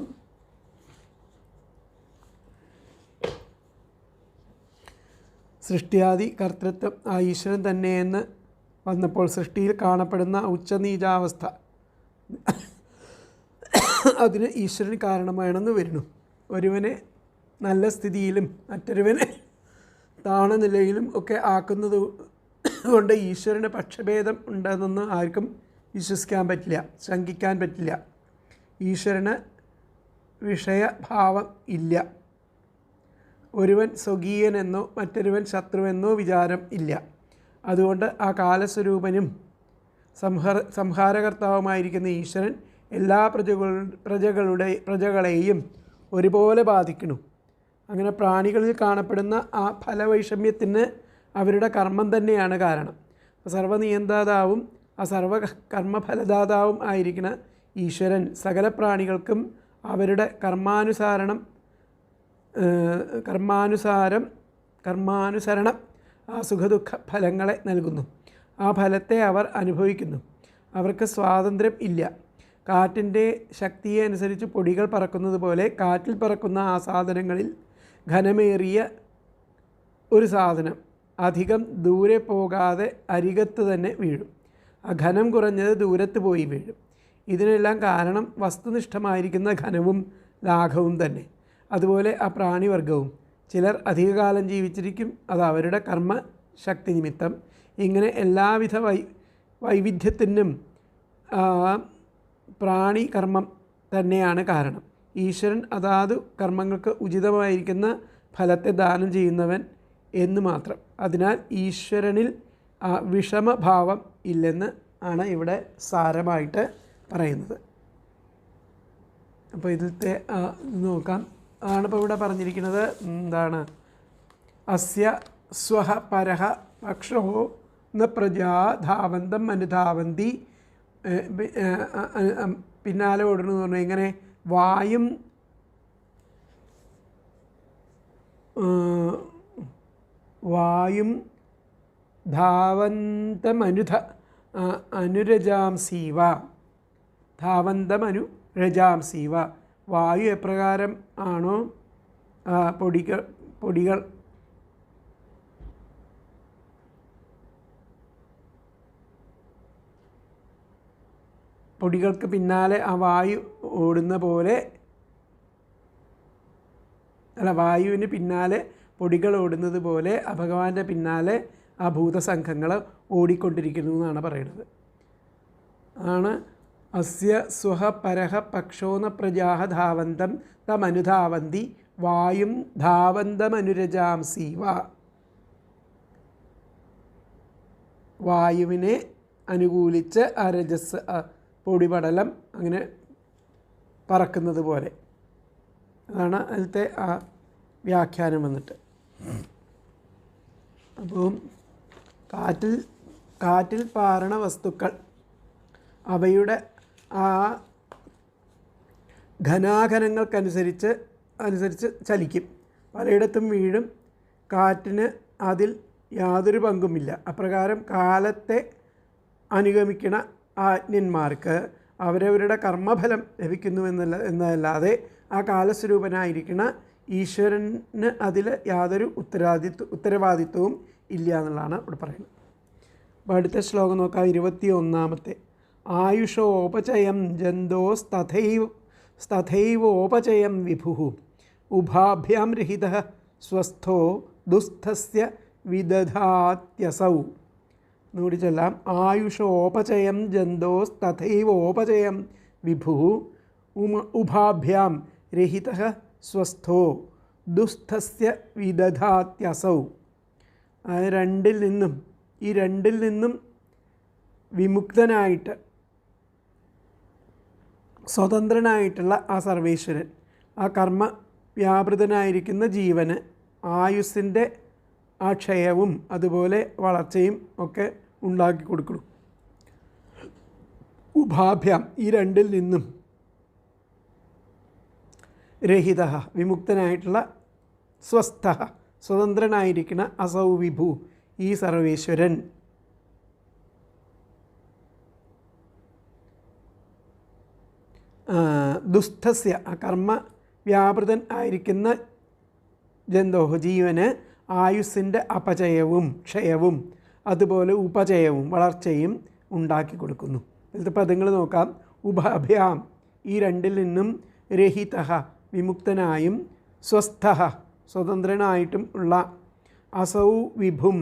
സൃഷ്ടിയാദി കർത്തൃത്വം ആ ഈശ്വരൻ തന്നെയെന്ന് വന്നപ്പോൾ സൃഷ്ടിയിൽ കാണപ്പെടുന്ന ഉച്ചനീചാവസ്ഥ അതിന് ഈശ്വരൻ കാരണമാണെന്ന് വരുന്നു. ഒരുവനെ നല്ല സ്ഥിതിയിലും മറ്റൊരുവനെ താണ നിലയിലും ഒക്കെ ആക്കുന്നത് കൊണ്ട് ഈശ്വരന് പക്ഷഭേദം ഉണ്ടെന്നൊന്നും ആർക്കും വിശ്വസിക്കാൻ പറ്റില്ല, ശങ്കിക്കാൻ പറ്റില്ല. ഈശ്വരന് വിഷയഭാവം ഇല്ല. ഒരുവൻ സ്വകീയനെന്നോ മറ്റൊരുവൻ ശത്രുവെന്നോ വിചാരം ഇല്ല. അതുകൊണ്ട് ആ കാലസ്വരൂപനും സംഹാരകർത്താവുമായിരിക്കുന്ന ഈശ്വരൻ എല്ലാ പ്രജകളെയും ഒരുപോലെ ബാധിക്കുന്നു. അങ്ങനെ പ്രാണികളിൽ കാണപ്പെടുന്ന ആ ഫലവൈഷമ്യത്തിന് അവരുടെ കർമ്മം തന്നെയാണ് കാരണം. സർവനിയന്താതാവും ആ സർവകർമ്മഫലദാതാവും ആയിരിക്കുന്ന ഈശ്വരൻ സകല പ്രാണികൾക്കും അവരുടെ കർമാനുസരണം ആ സുഖദുഃഖ ഫലങ്ങളെ നൽകുന്നു. ആ ഫലത്തെ അവർ അനുഭവിക്കുന്നു. അവർക്ക് സ്വാതന്ത്ര്യം ഇല്ല. കാറ്റിൻ്റെ ശക്തിയെ അനുസരിച്ച് പൊടികൾ പറക്കുന്നത് പോലെ കാറ്റിൽ പറക്കുന്ന ആ സാധനങ്ങളിൽ ഘനമേറിയ ഒരു സാധനം അധികം ദൂരെ പോകാതെ അരികത്ത് തന്നെ വീഴും. ആ ഘനം കുറഞ്ഞത് ദൂരത്ത് പോയി വീഴും. ഇതിനെല്ലാം കാരണം വസ്തുനിഷ്ഠമായിരിക്കുന്ന ഘനവും ലാഘവും തന്നെ. അതുപോലെ ആ പ്രാണിവർഗവും ചിലർ അധികകാലം ജീവിച്ചിരിക്കും. അത് അവരുടെ കർമ്മശക്തി നിമിത്തം. ഇങ്ങനെ എല്ലാവിധ വൈവിധ്യത്തിനും പ്രാണികർമ്മം തന്നെയാണ് കാരണം. ഈശ്വരൻ അതാതു കർമ്മങ്ങൾക്ക് ഉചിതമായിരിക്കുന്ന ഫലത്തെ ദാനം ചെയ്യുന്നവൻ എന്ന് മാത്രം. അതിനാൽ ഈശ്വരനിൽ വിഷമഭാവം ഇല്ലെന്ന് ആണ് ഇവിടെ സാരമായിട്ട് പറയുന്നത്. അപ്പോൾ ഇതിലത്തെ നോക്കാം. അതാണിപ്പോൾ ഇവിടെ പറഞ്ഞിരിക്കുന്നത്. എന്താണ്? അസ്യ സ്വഹ പരഹ പക്ഷോ ന പ്രജാ ധാവന്തം അനുധാവന്തി. പിന്നാലെ ഓടുന്നു എന്ന് പറഞ്ഞാൽ ഇങ്ങനെ വായും ധാവന്തമനുധ അനുരജാംസീവ. ധാവന്തമനുരജാംസീവ. വായു എപ്രകാരം ആണോ പൊടികൾക്ക് പിന്നാലെ ആ വായു ഓടുന്ന പോലെ, വായുവിന് പിന്നാലെ പൊടികൾ ഓടുന്നത് പോലെ ഭഗവാന്റെ പിന്നാലെ ആ ഭൂതസംഘങ്ങൾ ഓടിക്കൊണ്ടിരിക്കുന്നു എന്നാണ് പറയുന്നത്. ആണ് അസ്യ സ്വഹ പരഹ പക്ഷോന പ്രജാഹ ധാവന്തം തമനുധാവന്തി വായും ധാവന്തമനുരജാംസീവ. വായുവിനെ അനുകൂലിച്ച് ആ രജസ് പൊടിപടലം അങ്ങനെ പറക്കുന്നത് പോലെ. അതാണ് അതിലത്തെ ആ വ്യാഖ്യാനം വന്നിട്ട്. അപ്പം കാറ്റിൽ പാറണ വസ്തുക്കൾ അവയുടെ ആ ഘനാഘനങ്ങൾക്കനുസരിച്ച് ചലിക്കും. പലയിടത്തും വീഴും. കാറ്റിന് അതിൽ യാതൊരു പങ്കുമില്ല. അപ്രകാരം കാലത്തെ അനുഗമിക്കണ ആജ്ഞന്മാർക്ക് അവരവരുടെ കർമ്മഫലം ലഭിക്കുന്നു എന്നതല്ലാതെ ആ കാലസ്വരൂപനായിരിക്കുന്ന ഈശ്വരന് അതിൽ യാതൊരു ഉത്തരവാദിത്വവും ഇല്ല എന്നുള്ളതാണ് ഇവിടെ പറയുന്നത്. അപ്പോൾ അടുത്ത ശ്ലോകം നോക്കാം. 21. ആയുഷോപചയം ജന്തോസ്തഥൈവോപചയം വിഭുഃ ഉഭാഭ്യാം രഹിതഃ സ്വസ്ഥോ ദുസ്ഥസ്യ വിദധാത്യസൗ. എന്നുകൂടി ചൊല്ലാം. ആയുഷോപചയം ജന്തോസ്തഥൈവോപചയം വിഭുഃ ഉഭാഭ്യാം രഹിതഃ സ്വസ്ഥോ ദുസ്ഥസ്യ വിദധാത്യസൗ. ഈ രണ്ടിൽ നിന്നും വിമുക്തനായിട്ട് സ്വതന്ത്രനായിട്ടുള്ള ആ സർവേശ്വരൻ, ആ കർമ്മ വ്യാപൃതനായിരിക്കുന്ന ജീവന് ആയുസ്സിൻ്റെ ആ ക്ഷയവും അതുപോലെ വളർച്ചയും ഒക്കെ ഉണ്ടാക്കി കൊടുക്കണം. ഉഭാഭ്യാം ഈ രണ്ടിൽ നിന്നും രഹിത വിമുക്തനായിട്ടുള്ള സ്വസ്ഥ സ്വതന്ത്രനായിരിക്കുന്ന അസൗ വിഭു ഈ സർവേശ്വരൻ. ദുസ്ഥസ്യ കർമ്മ വ്യാപൃതൻ ആയിരിക്കുന്ന ജന്തോഹ ജീവന് ആയുസ്സിൻ്റെ അപചയവും ക്ഷയവും അതുപോലെ ഉപചയവും വളർച്ചയും ഉണ്ടാക്കി കൊടുക്കുന്നു. ഇതിലത്തെ പദങ്ങൾ നോക്കാം. ഉഭഭ്യാം ഈ രണ്ടിൽ നിന്നും രഹിത വിമുക്തനായും സ്വസ്ഥ സ്വതന്ത്രനായിട്ടും ഉള്ള അസൗ വിഭും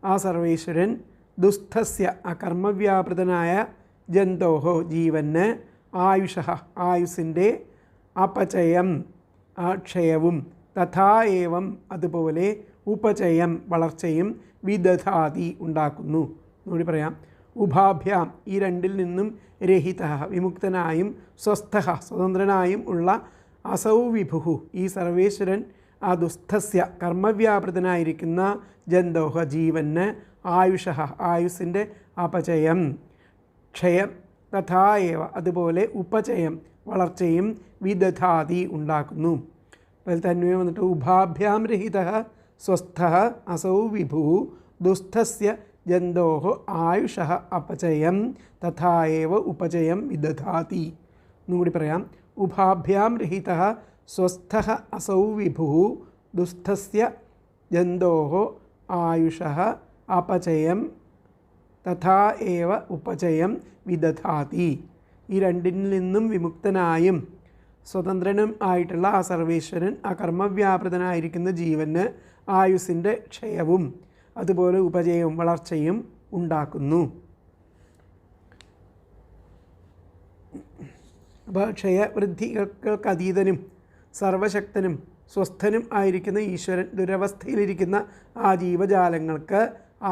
ആ സർവേശ്വരൻ ദുസ്ഥസ്യ കർമ്മവ്യാപൃതനായ ജന്തോഹോ ജീവന് ആയുഷ ആയുസ്സിൻ്റെ അപചയം ക്ഷയവും തഥാ ഏവം അതുപോലെ ഉപചയം വളർച്ചയും വിദധാതി ഉണ്ടാക്കുന്നു. എന്നുകൂടി പറയാം. ഉഭാഭ്യാം ഈ രണ്ടിൽ നിന്നും രഹിത വിമുക്തനായും സ്വസ്ഥ സ്വതന്ത്രനായും ഉള്ള അസൗ വിഭു ഈ സർവേശ്വരൻ ആ ദുസ്ഥസ്യ കർമ്മവ്യാപൃതനായിരിക്കുന്ന ജന്തോഹ ജീവന് ആയുഷ ആയുസ്സിൻ്റെ അപചയം ക്ഷയം തഥാ ഏവ അതുപോലെ ഉപചയം വളർച്ചയും വിദധാതി ഉണ്ടാക്കുന്നു. അതിൽ തന്നെ വന്നിട്ട് ഉഭാഭ്യാം രഹിത സ്വസ്ഥ അസൗ വിഭു ദുസ്ഥസ്യ ജന്തോഹോ ആയുഷ അപചയം തഥാ ഏവ ഉപചയം വിദധാതി. എന്നുകൂടി പറയാം. ഉഭാഭ്യാം രഹിത സ്വസ്ഥ അസൗ വിഭു ദുസ്ഥസ്യ ജന്തോഹോ ആയുഷ അപചയം തഥാ ഏവ ഉപചയം വിദധാതി. ഈ രണ്ടിൽ നിന്നും വിമുക്തനായും സ്വതന്ത്രനും ആയിട്ടുള്ള ആ സർവേശ്വരൻ ആ കർമ്മവ്യാപൃതനായിരിക്കുന്ന ജീവന് ആയുസ്സിൻ്റെ ക്ഷയവും അതുപോലെ ഉപചയവും വളർച്ചയും ഉണ്ടാക്കുന്നു. അപ്പോൾ ക്ഷയവൃദ്ധികൾക്ക് അതീതനും സർവശക്തനും സ്വസ്ഥനും ആയിരിക്കുന്ന ഈശ്വരൻ ദുരവസ്ഥയിലിരിക്കുന്ന ആ ജീവജാലങ്ങൾക്ക്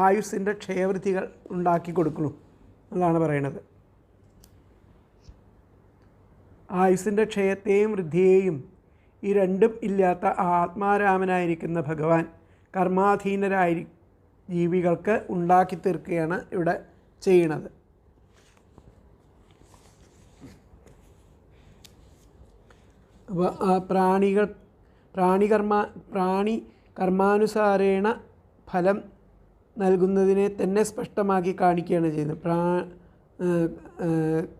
ആയുസ്സിൻ്റെ ക്ഷയവൃദ്ധികൾ ഉണ്ടാക്കി കൊടുക്കുന്നു എന്നാണ് പറയുന്നത്. ആയുസ്സിൻ്റെ ക്ഷയത്തെയും വൃദ്ധിയെയും ഈ രണ്ടും ഇല്ലാത്ത ആത്മാരാമനായിരിക്കുന്ന ഭഗവാൻ കർമാധീനരായി ജീവികൾക്ക് ഉണ്ടാക്കി തീർക്കുകയാണ് ഇവിടെ ചെയ്യണത്. അപ്പോൾ ആ പ്രാണി കർമാനുസാരേണ ഫലം നൽകുന്നതിനെ തന്നെ സ്പഷ്ടമാക്കി കാണിക്കുകയാണ് ചെയ്യുന്നത്.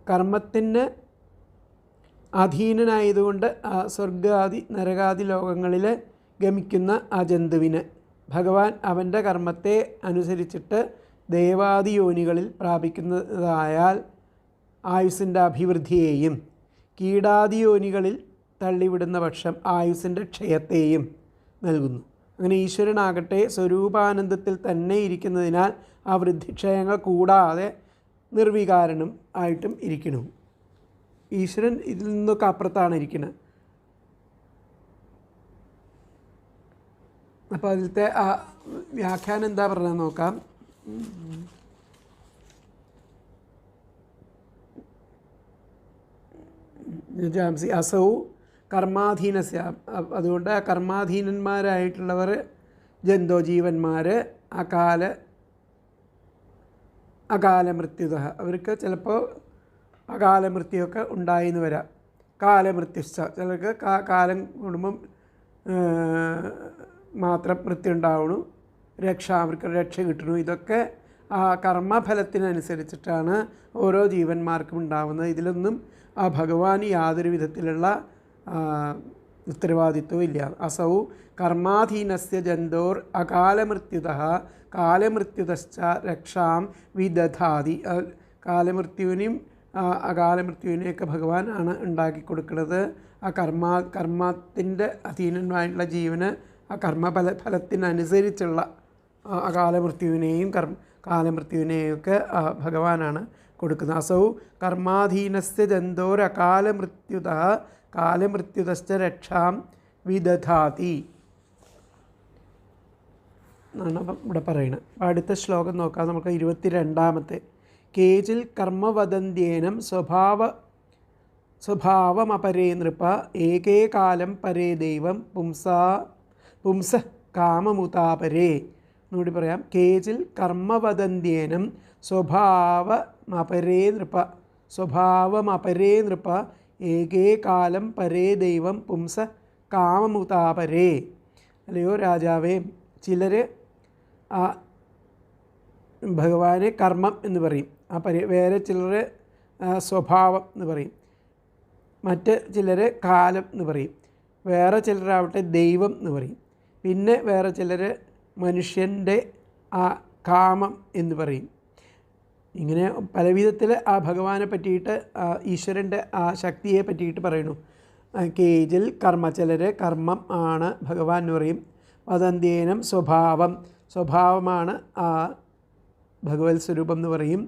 കർമ്മത്തിന് അധീനനായതുകൊണ്ട് സ്വർഗാദി നരകാദി ലോകങ്ങളിൽ ഗമിക്കുന്ന ആ ജന്തുവിന് ഭഗവാൻ അവൻ്റെ കർമ്മത്തെ അനുസരിച്ചിട്ട് ദേവാദി യോനികളിൽ പ്രാപിക്കുന്നതായാൽ ആയുസ്സിൻ്റെ അഭിവൃദ്ധിയെയും കീടാദി യോനികളിൽ തള്ളിവിടുന്ന പക്ഷം ആയുസ്സിൻ്റെ ക്ഷയത്തെയും നൽകുന്നു. അങ്ങനെ ഈശ്വരനാകട്ടെ സ്വരൂപാനന്ദത്തിൽ തന്നെ ഇരിക്കുന്നതിനാൽ ആ വൃദ്ധിക്ഷയങ്ങൾ കൂടാതെ നിർവികാരനും ആയിട്ടും ഇരിക്കുന്നു. ഈശ്വരൻ ഇതിൽ നിന്നൊക്കെ അപ്പുറത്താണ് ഇരിക്കുന്നത്. അപ്പോൾ അതിലത്തെ ആ വ്യാഖ്യാനം എന്താ പറഞ്ഞത് നോക്കാം. അസൗ കർമാധീനസ്യ, അതുകൊണ്ട് ആ കർമാധീനന്മാരായിട്ടുള്ളവർ ജീവന്മാർ അകാല മൃത്യുത, അവർക്ക് ചിലപ്പോൾ അകാല മൃത്യുവൊക്കെ ഉണ്ടായിന്ന് വരാം. കാലമൃത്യുശ്ച, ചിലർക്ക് കാലം കൂടുമ്പം മാത്രം മൃത്യു ഉണ്ടാവണു, അവർക്ക് രക്ഷ കിട്ടണു. ഇതൊക്കെ ആ കർമ്മഫലത്തിനനുസരിച്ചിട്ടാണ് ഓരോ ജീവന്മാർക്കും ഉണ്ടാവുന്നത്. ഇതിലൊന്നും ആ ഭഗവാന് യാതൊരു വിധത്തിലുള്ള ഉത്തരവാദിത്വവും ഇല്ല. അസൗ കർമാധീനസ്യ ജന്തോർ അകാലമൃത്യുതഃ കാലമൃത്യുതശ്ച രക്ഷാം വിദധാതി. കാലമൃത്യുവിനെയും അകാലമൃത്യുവിനെയൊക്കെ ഭഗവാൻ ആണ് ഉണ്ടാക്കി കൊടുക്കുന്നത്. ആ കർമ്മത്തിൻ്റെ അധീനമായിട്ടുള്ള ജീവന് ആ ഫലത്തിനനുസരിച്ചുള്ള അകാലമൃത്യുവിനെയും കാലമൃത്യുവിനെയൊക്കെ ഭഗവാനാണ് കൊടുക്കുന്നത്. അസൗ കർമാധീനസ്യ ജന്തോർ അകാലമൃത്യുതഃ കാലമൃത്യുതശ്ച രക്ഷാം വിദധാതി എന്നാണ് ഇവിടെ പറയുന്നത്. അടുത്ത ശ്ലോകം നോക്കാം നമുക്ക്. 22-ാമത്തെ. കേചിൽ കർമ്മവദന്ത്യേനം സ്വഭാവമപരേ നൃപ ഏകേ കാലം പരേ ദൈവം പുംസ കാമമുതാപരേ. എന്നുകൂടി പറയാം. കേചിൽ കർമ്മവദന്ത്യേനം സ്വഭാവമപരേ നൃപ ഏകേ കാലം പരേ ദൈവം പുംസ കാമമുതാപരേ. അല്ലയോ രാജാവേ, ചിലർ ആ ഭഗവാനെ കർമ്മം എന്ന് പറയും, വേറെ ചിലർ സ്വഭാവം എന്ന് പറയും, മറ്റ് ചിലർ കാലം എന്ന് പറയും, വേറെ ചിലരാവട്ടെ ദൈവം എന്ന് പറയും, പിന്നെ വേറെ ചിലർ മനുഷ്യൻ്റെ ആ കാമം എന്ന് പറയും. ഇങ്ങനെ പല വിധത്തിൽ ആ ഭഗവാനെ പറ്റിയിട്ട് ഈശ്വരൻ്റെ ആ ശക്തിയെ പറ്റിയിട്ട് പറയുന്നു. കേജിൽ ചിലർ കർമ്മം ആണ് ഭഗവാൻ എന്ന് പറയും. വദന്ത്യേനം സ്വഭാവമാണ് ആ ഭഗവത് സ്വരൂപം എന്ന് പറയും.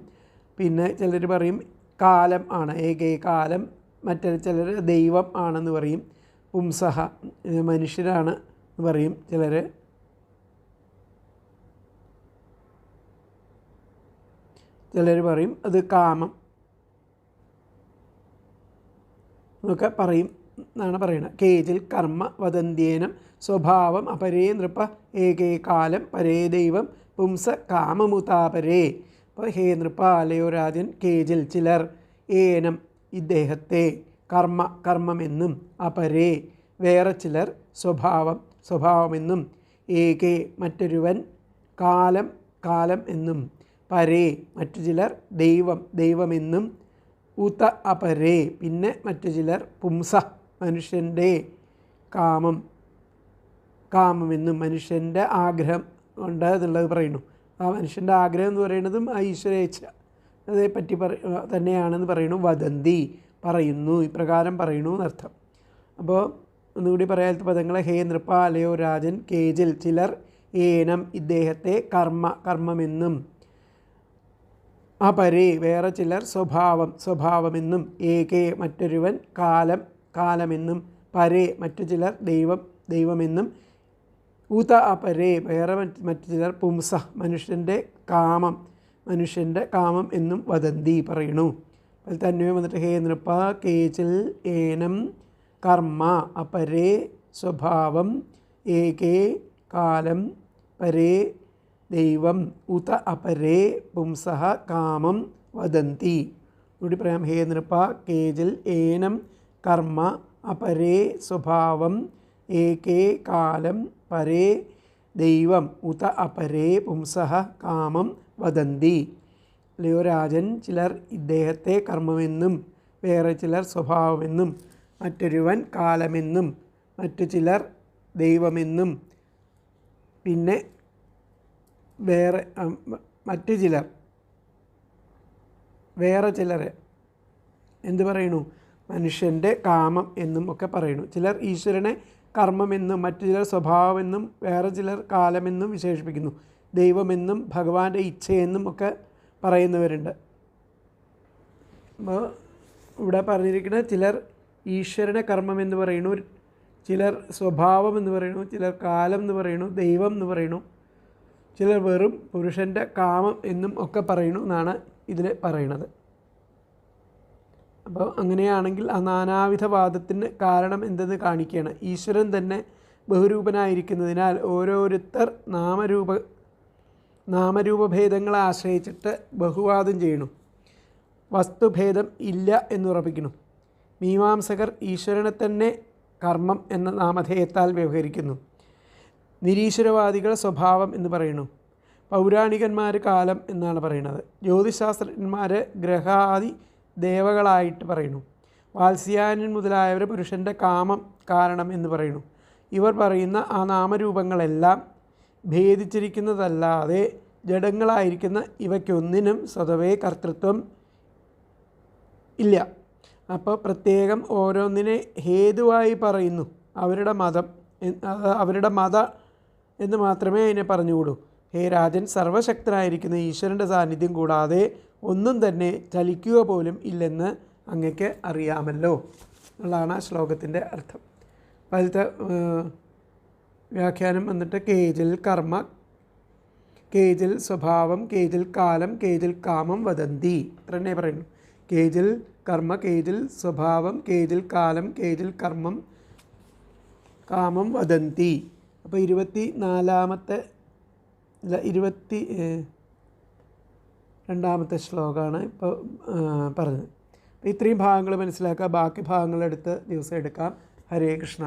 പിന്നെ ചിലർ പറയും കാലം ആണ്, ഏകേ കാലം. മറ്റൊരു ചിലർ ദൈവം ആണെന്ന് പറയും. പുംസഹ മനുഷ്യരാണ് എന്ന് പറയും ചിലർ. പറയും അത് കാമം എന്നൊക്കെ പറയും എന്നാണ് പറയുന്നത്. കേജിൽ കർമ്മ വദന്ത്യേനം സ്വഭാവം അപരേ നൃപ ഏകേ കാലം പരേ ദൈവം പുംസ കാമമുതാപരേ. അപ്പോൾ ഹേ നൃപ, അല്ലയോ രാജൻ, കേജിൽ ചിലർ, ഏനം ഇദ്ദേഹത്തെ, കർമ്മമെന്നും, അപരേ വേറെ ചിലർ, സ്വഭാവമെന്നും, ഏകേ മറ്റൊരുവൻ, കാലം എന്നും, പരേ മറ്റു ചിലർ, ദൈവമെന്നും, അപരേ പിന്നെ മറ്റു ചിലർ, പുംസ മനുഷ്യൻ്റെ കാമമെന്നും, മനുഷ്യൻ്റെ ആഗ്രഹം ഉണ്ട് എന്നുള്ളത് പറയുന്നു. ആ മനുഷ്യൻ്റെ ആഗ്രഹം എന്ന് പറയുന്നതും ആ ഈശ്വരേച്ഛ അതേപ്പറ്റി തന്നെയാണെന്ന് പറയുന്നു. വദന്തി പറയുന്നു, ഇപ്രകാരം പറയുന്നു എന്നർത്ഥം. അപ്പോൾ ഒന്നുകൂടി പറയാത്ത പദങ്ങൾ. ഹേ നൃപ, അല്ലയോ രാജൻ, കേജിൽ ചിലർ, ഏനം ഇദ്ദേഹത്തെ, കർമ്മമെന്നും, അപരേ വേറെ ചിലർ, സ്വഭാവമെന്നും, ഏകേ മറ്റൊരുവൻ, കാലമെന്നും, പരേ മറ്റു ചിലർ, ദൈവമെന്നും, അപരേ വേറെ മറ്റു ചിലർ, പുംസ മനുഷ്യൻ്റെ കാമം എന്നും വദന്തി പറയുന്നു. അതിൽ തന്നെ വന്നിട്ട് ഹേ നൃപ, കേചിൽ ഏനം കർമ്മ അപരേ സ്വഭാവം ഏകേ കാലം പരേ ദൈവം അപരേ പുംസഃ കാമം വദന്തി. കൂടി പറയാം. ഹേ നൃപ, കേജിൽ ഏനം കർമ്മ അപരേ സ്വഭാവം ഏകേ കാലം പരേ ദൈവം ഉത അപരേ പുംസഃ കാമം വദന്തി. അല്ലയോ രാജൻ, ചിലർ ഇദ്ദേഹത്തെ കർമ്മമെന്നും വേറെ ചിലർ സ്വഭാവമെന്നും മറ്റൊരുവൻ കാലമെന്നും മറ്റു ചിലർ ദൈവമെന്നും പിന്നെ മറ്റു ചിലർ വേറെ ചിലരെ എന്ത് പറയുന്നു, മനുഷ്യൻ്റെ കാമം എന്നും ഒക്കെ പറയുന്നു. ചിലർ ഈശ്വരനെ കർമ്മമെന്നും മറ്റു ചിലർ സ്വഭാവമെന്നും വേറെ ചിലർ കാലമെന്നും വിശേഷിപ്പിക്കുന്നു. ദൈവമെന്നും ഭഗവാന്റെ ഇച്ഛയെന്നും ഒക്കെ പറയുന്നവരുണ്ട്. അപ്പോൾ ഇവിടെ പറഞ്ഞിരിക്കുന്ന ചിലർ ഈശ്വരനെ കർമ്മം എന്ന് പറയുന്നു, ചിലർ സ്വഭാവം എന്ന് പറയുന്നു, ചിലർ കാലം എന്ന് പറയുന്നു, ദൈവം എന്ന് പറയുന്നു, ചിലർ വെറും പുരുഷൻ്റെ കാമം എന്നും ഒക്കെ പറയുന്നു എന്നാണ് ഇതിൽ പറയണത്. അപ്പോൾ അങ്ങനെയാണെങ്കിൽ ആ നാനാവിധവാദത്തിന് കാരണം എന്തെന്ന് കാണിക്കുകയാണ്. ഈശ്വരൻ തന്നെ ബഹുരൂപനായിരിക്കുന്നതിനാൽ ഓരോരുത്തർ നാമരൂപഭേദങ്ങളെ ആശ്രയിച്ചിട്ട് ബഹുവാദം ചെയ്യണം. വസ്തുഭേദം ഇല്ല എന്നുറപ്പിക്കണം. മീമാംസകർ ഈശ്വരനെ തന്നെ കർമ്മം എന്ന നാമധേയത്താൽ വ്യവഹരിക്കുന്നു. നിരീശ്വരവാദികൾ സ്വഭാവം എന്ന് പറയുന്നു. പൗരാണികന്മാർ കാലം എന്നാണ് പറയുന്നത്. ജ്യോതിശാസ്ത്രജ്ഞന്മാർ ഗ്രഹാദി ദേവകളായിട്ട് പറയുന്നു. വാത്സ്യായനൻ മുതലായവർ പുരുഷൻ്റെ കാമം കാരണം എന്ന് പറയുന്നു. ഇവർ പറയുന്ന ആ നാമരൂപങ്ങളെല്ലാം ഭേദിച്ചിരിക്കുന്നതല്ലാതെ ജഡങ്ങളായിരിക്കുന്ന ഇവയ്ക്കൊന്നിനും സ്വതവേ കർത്തൃത്വം ഇല്ല. അപ്പോൾ പ്രത്യേകം ഓരോന്നിനെ ഹേതുവായി പറയുന്നു. അവരുടെ മത എന്ന് മാത്രമേ അതിനെ പറഞ്ഞുകൂടൂ. ഹേ രാജൻ, സർവശക്തനായിരിക്കുന്ന ഈശ്വരൻ്റെ സാന്നിധ്യം കൂടാതെ ഒന്നും തന്നെ ചലിക്കുക പോലും ഇല്ലെന്ന് അങ്ങക്ക് അറിയാമല്ലോ എന്നുള്ളതാണ് ആ ശ്ലോകത്തിൻ്റെ അർത്ഥം. അപ്പോൾ അതിലത്തെ വ്യാഖ്യാനം വന്നിട്ട് കേജിൽ കർമ്മ, കേജിൽ സ്വഭാവം, കേജിൽ കാലം, കേജിൽ കാമം വദന്തി. അത്ര തന്നെ പറയുന്നു. കേജിൽ കർമ്മ, കേജിൽ സ്വഭാവം, കേജിൽ കാലം, കേജിൽ കർമ്മം, കാമം വദന്തി. അപ്പോൾ 22ാമത്തെ ശ്ലോകമാണ് ഇപ്പോൾ പറഞ്ഞത്. അപ്പോൾ ഇത്രയും ഭാഗങ്ങൾ മനസ്സിലാക്കുക. ബാക്കി ഭാഗങ്ങളെടുത്ത് ദിവസം എടുക്കാം. ഹരേ കൃഷ്ണ.